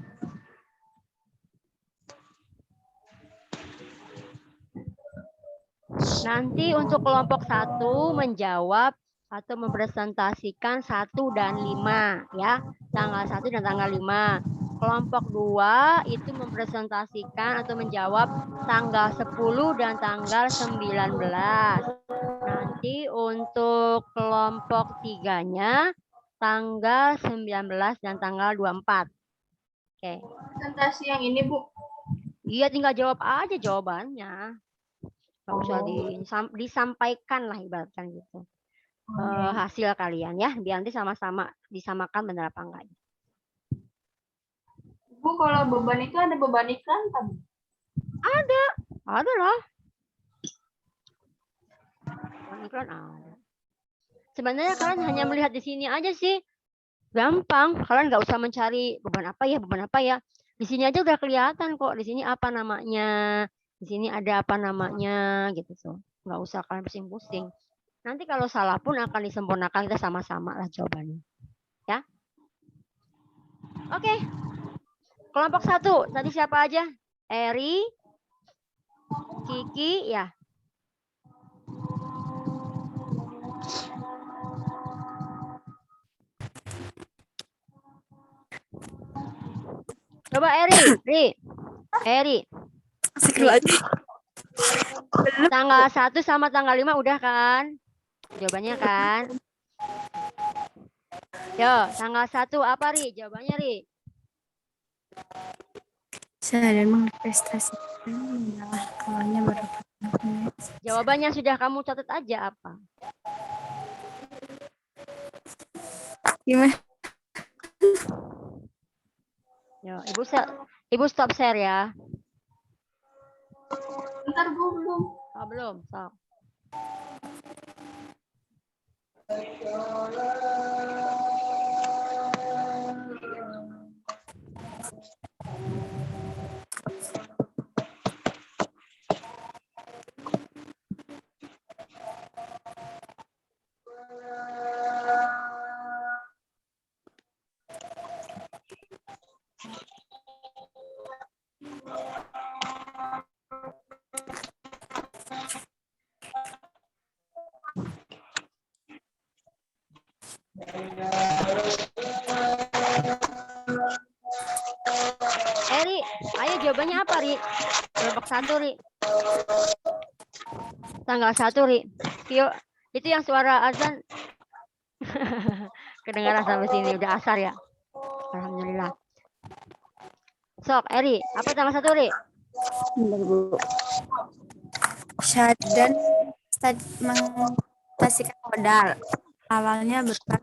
Nanti untuk kelompok 1 menjawab atau mempresentasikan 1 dan 5 ya. Tanggal 1 dan tanggal 5. Kelompok 2 itu mempresentasikan atau menjawab tanggal 10 dan tanggal 19. Nanti untuk kelompok 3-nya tanggal 19 dan tanggal 24. Oke. Presentasi yang ini, Bu. Iya, tinggal jawab aja jawabannya. Nggak usah disampaikan lah ibaratkan gitu. Hasil kalian ya, biar nanti sama-sama disamakan benar apa enggak. Bu, kalau beban itu ada beban iklan kan? Ada lah. Beban iklan ada. Sebenarnya kalian hanya melihat di sini aja sih. Gampang, kalian nggak usah mencari beban apa ya. Di sini aja udah kelihatan kok. Di sini apa namanya, di sini ada apa namanya gitu tuh. Nggak usah kalian pusing-pusing. Nanti kalau salah pun akan disempurnakan, kita sama-sama lah jawabannya. Ya. Oke. Kelompok 1, tadi siapa aja? Eri, Kiki, ya. Coba Eri. Tanggal 1 sama tanggal 5 udah kan? Jawabannya kan? Yo, tanggal 1 apa, Ri? Jawabannya, Ri. Sadar manifestasikan adalah kawannya berupa Jawabannya sudah kamu catat aja apa? gimana? Yo, Ibu stop share ya. Bentar, Bu, belum. Oh, belum. Stop. Ri, ayo jawabannya apa, Ri? Kelompok 1, Ri. Tanggal 1, Ri. Vio, itu yang suara azan. Kedengaran sampai sini, udah asar ya. Alhamdulillah. Sok, Eri, apa tanggal 1, Ri? Syahdan menginvestasikan modal. Awalnya berupa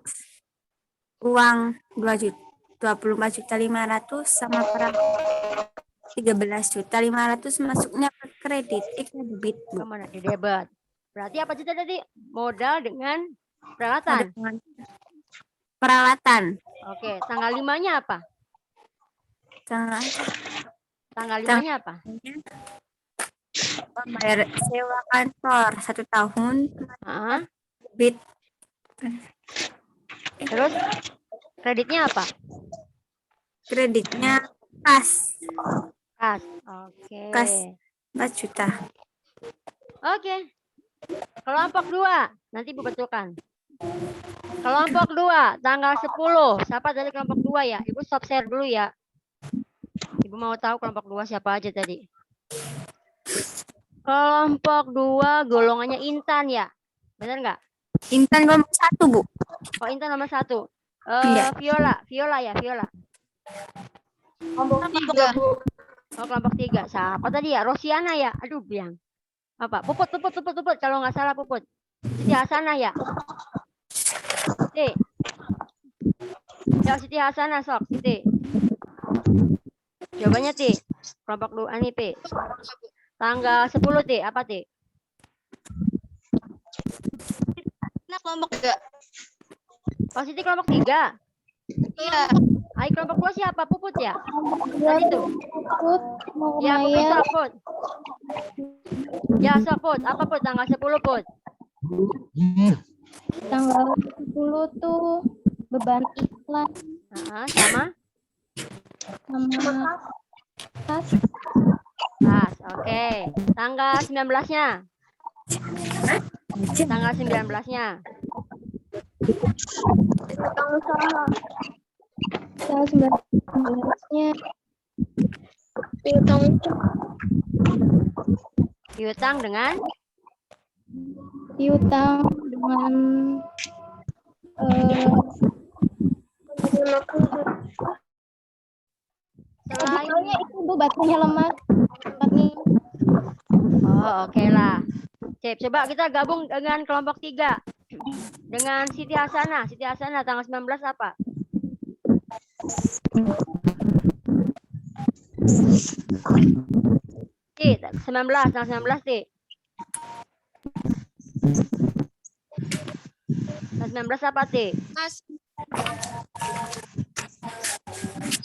uang 24.500.000 sama per 13.500.000 masuknya ke kredit. Debit. Kemana? Di debit. Berarti apa cerita tadi? Modal dengan peralatan. Peralatan. Oke, tanggal 5-nya apa? Tanggal 5-nya apa? Bayar sewa kantor 1 tahun. Debit. Terus kreditnya apa? Kreditnya kas. Oke. Kas 4 juta. Oke. Kelompok 2, nanti Ibu betulkan. Kelompok 2, tanggal 10. Siapa dari kelompok 2 ya? Ibu stop share dulu ya. Ibu mau tahu kelompok 2 siapa aja tadi. Kelompok 2 golongannya Intan ya? Benar nggak? Intan kelompok 1, Bu. Oh, Intan nomor 1. Iya. Viola ya, Viola. Kelompok 3, Bu. Oh, kelompok 3. Siapa tadi ya? Rosiana ya? Aduh, biang. Apa? Puput. Kalau nggak salah Puput. Siti Hasanah ya? Siti. Ya, Siti Hasanah sok, Siti. Jawabannya, Ti. Kelompok 2 nih, Ti. Tanggal 10, Ti. Apa, Ti? Nah, kelompok 3. Oh, Siti kelompok 3. Iya. Ai, kelompok 2 siapa? Puput ya? Tadi tuh. Put, mau Ya, Puput, Maya. sok, Put. Ya, sok, Put. Apa, Put? Tanggal 10, Put. Tanggal 10 tuh beban iklan Sama? tas. Oke. Tanggal 19-nya. Tanggal 19-nya. Tanggal 19-nya Piutang dengan piutang dengan selain itu Bu, baterainya lemah. Oh, oke lah. Cep, coba kita gabung dengan kelompok 3. Dengan Siti Hasanah. Siti Hasanah tanggal 19 apa? Ti, 19, tanggal 19, Ti. Tanggal 19 apa, Ti?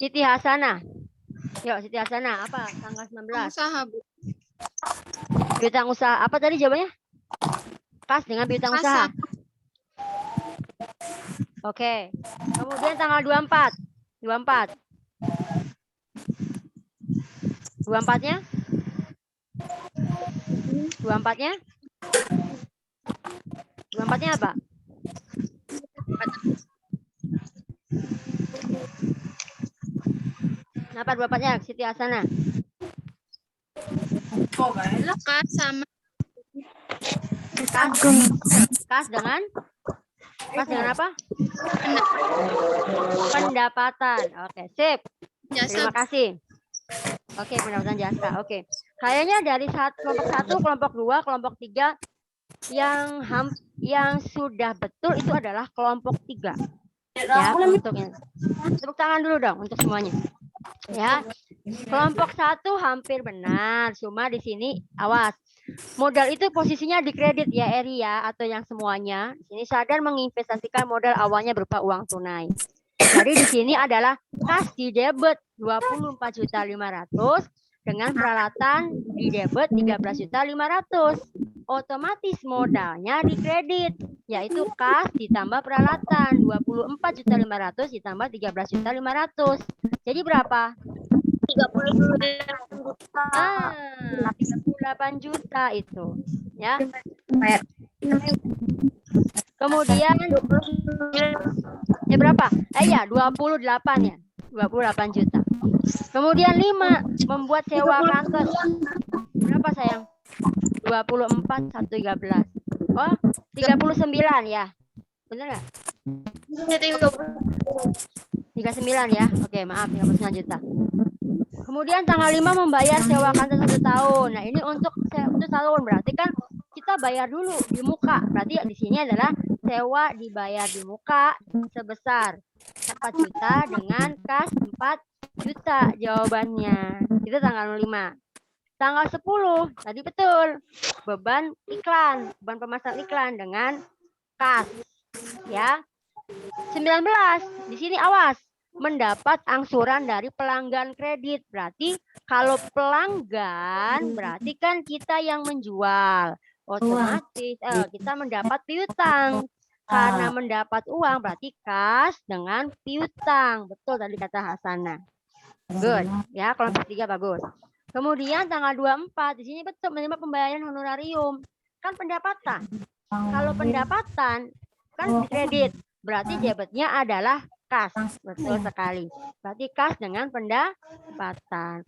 Siti Hasanah. Yuk, Siti Hasanah, apa? Tanggal 19. Usaha, Bu. Piutang usaha. Apa tadi jawabannya? Kas dengan piutang usaha. Oke. Kemudian tanggal 24. 24. 24-nya? 24-nya? 24-nya apa? Kenapa 24-nya, Siti Hasanah? Kas sama Kas dengan apa? Pendapatan. Oke, sip. Terima kasih. Oke, pendapatan jasa. Oke. Kayaknya dari kelompok 1, kelompok 2, kelompok 3 yang sudah betul itu adalah kelompok 3. Ya, untuknya. Tepuk tangan dulu dong untuk semuanya. Ya. Kelompok 1 hampir benar, cuma di sini awas. Modal itu posisinya di kredit ya Eri ya, atau yang semuanya. Di sini sadar menginvestasikan modal awalnya berupa uang tunai. Jadi di sini adalah kas di debit 24.500.000 dengan peralatan di debit 13.500.000. Otomatis modalnya di kredit, yaitu kas ditambah peralatan 24.500.000 ditambah 13.500.000. Jadi berapa? 38 juta itu, ya. Kemudian berapa? Ya 28 ya. 28 juta. Kemudian 5 membuat sewa kantor. Berapa sayang? 24 113. Oh, 39 ya. Benar nggak? 39 ya. Oke, maaf 39 juta. Kemudian tanggal 5 membayar sewa kantor 1 tahun. Nah, ini untuk 1 tahun berarti kan kita bayar dulu di muka. Berarti di sini adalah sewa dibayar di muka sebesar 4 juta dengan kas 4 juta jawabannya. Itu tanggal 5. Tanggal 10 tadi betul. Beban iklan, beban pemasaran iklan dengan kas. Ya. 19 di sini awas. Mendapat angsuran dari pelanggan kredit. Berarti kalau pelanggan berarti kan kita yang menjual. Otomatis kita mendapat piutang. Karena mendapat uang berarti kas dengan piutang. Betul tadi kata Hasanah. Good. Ya, kelompok 3 bagus. Kemudian tanggal 24 di sini betul menerima pembayaran honorarium. Kan pendapatan. Kalau pendapatan kan kredit. Berarti debitnya adalah kas. Betul sekali. Berarti kas dengan pendapatan.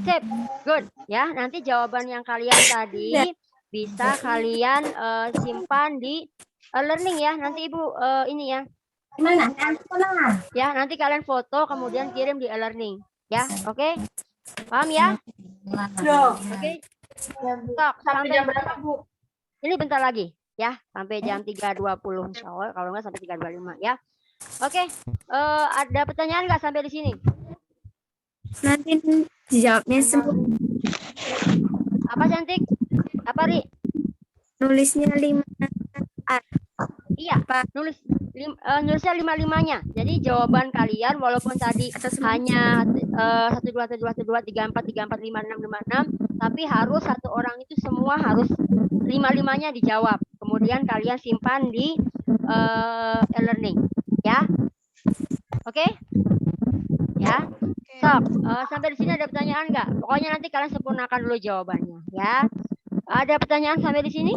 Sip. Good. Ya, nanti jawaban yang kalian tadi bisa kalian simpan di learning ya. Nanti Ibu ini ya. Gimana? Ya, nanti kalian foto kemudian kirim di learning. Ya, oke? Paham ya? Oke. Sok, sampai jam berapa, Bu? Ini bentar lagi ya, sampai jam 3.20 insyaallah, kalau enggak sampai 3.25 ya. Oke, ada pertanyaan nggak sampai di sini? Nanti dijawabnya semua. Apa cantik? Apa Ri? Nulisnya 5. Iya, nulisnya 5-5-nya. Jadi jawaban kalian walaupun tadi hanya 1 2 1 2 1 2 3 4 3 4 5 6 5 6, tapi harus satu orang itu semua harus 5-5-nya dijawab. Kemudian kalian simpan di e-learning, ya. Oke? Ya. Sok, sampai di sini ada pertanyaan nggak? Pokoknya nanti kalian sempurnakan dulu jawabannya, ya. Ada pertanyaan sampai di sini?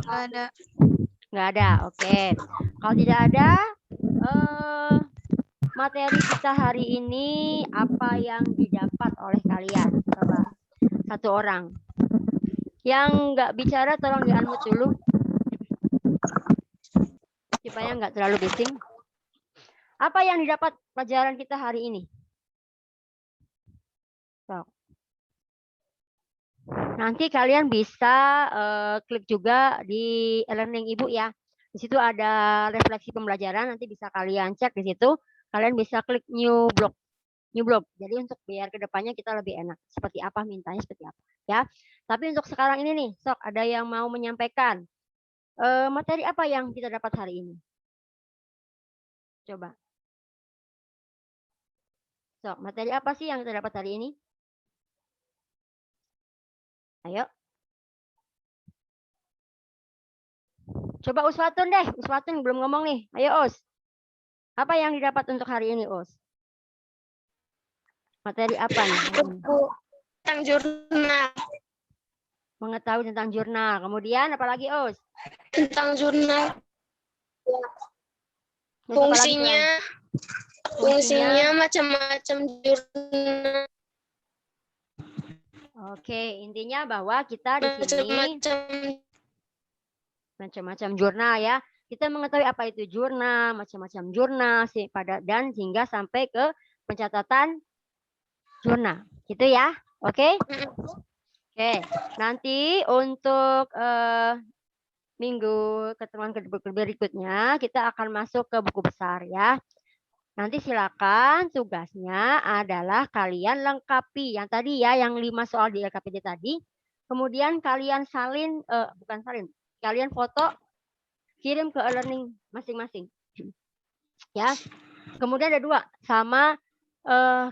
Nggak ada. Nggak ada, oke. Kalau tidak ada, materi kita hari ini apa yang didapat oleh kalian? Coba, satu orang. Yang nggak bicara tolong di-unmute dulu. Supaya nggak terlalu bising. Apa yang didapat pelajaran kita hari ini? So. Nanti kalian bisa klik juga di e-learning Ibu ya. Di situ ada refleksi pembelajaran, nanti bisa kalian cek di situ. Kalian bisa klik new block. New block. Jadi untuk biar kedepannya kita lebih enak. Seperti apa mintanya seperti apa ya. Tapi untuk sekarang ini nih, sok ada yang mau menyampaikan materi apa yang kita dapat hari ini? Coba. So, materi apa sih yang kita dapat hari ini? Ayo. Coba Uswatun deh. Uswatun belum ngomong nih. Ayo Us. Apa yang didapat untuk hari ini Us? Materi apa nih? Tentang jurnal. Mengetahui tentang jurnal. Kemudian apa lagi Us? Tentang jurnal. Terus apa lagi, Fungsinya macam-macam jurnal. Oke, intinya bahwa kita di sini macam-macam jurnal ya. Kita mengetahui apa itu jurnal, macam-macam jurnal sih dan hingga sampai ke pencatatan jurnal. Gitu ya. Oke? Oke. Nanti untuk minggu ketemuan berikutnya kita akan masuk ke buku besar ya. Nanti silakan tugasnya adalah kalian lengkapi yang tadi ya, yang 5 soal di LKPD tadi. Kemudian kalian kalian foto, kirim ke e-learning masing-masing. Ya. Kemudian ada 2, sama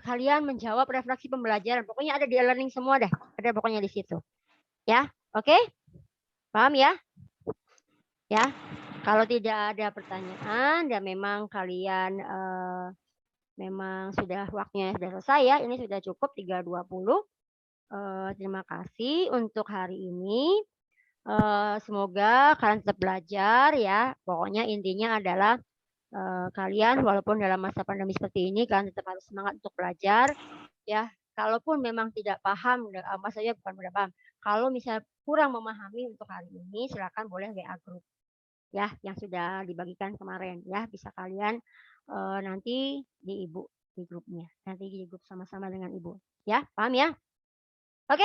kalian menjawab refleksi pembelajaran. Pokoknya ada di e-learning semua deh. Ada pokoknya di situ. Ya, oke? Paham ya? Ya. Kalau tidak ada pertanyaan dan memang kalian memang sudah waktunya sudah selesai ya. Ini sudah cukup 3.20. Terima kasih untuk hari ini. Semoga kalian tetap belajar ya. Pokoknya intinya adalah kalian walaupun dalam masa pandemi seperti ini kalian tetap harus semangat untuk belajar ya. Kalaupun memang tidak paham, maksudnya bukan tidak paham. Kalau misalnya kurang memahami untuk hari ini, silakan boleh WA grup ya yang sudah dibagikan kemarin ya, bisa kalian nanti di ibu di grupnya, nanti di grup sama-sama dengan ibu ya, paham ya? Oke,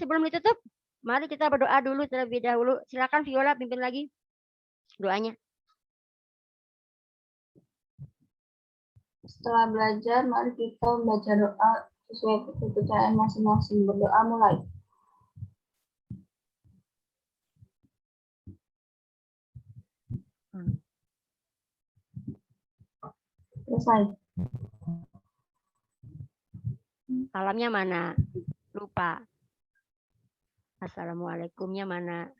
sebelum ditutup mari kita berdoa dulu terlebih dahulu. Silakan Viola pimpin lagi doanya. Setelah belajar, mari kita membaca doa sesuai kepercayaan masing-masing. Berdoa mulai. Selesai. Salamnya mana? Lupa. Assalamualaikumnya mana?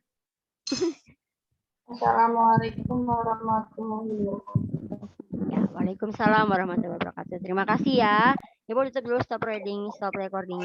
Assalamualaikum warahmatullahi wabarakatuh. Ya, waalaikumsalam warahmatullahi wabarakatuh. Terima kasih ya. Ibu tutup dulu, stop recording.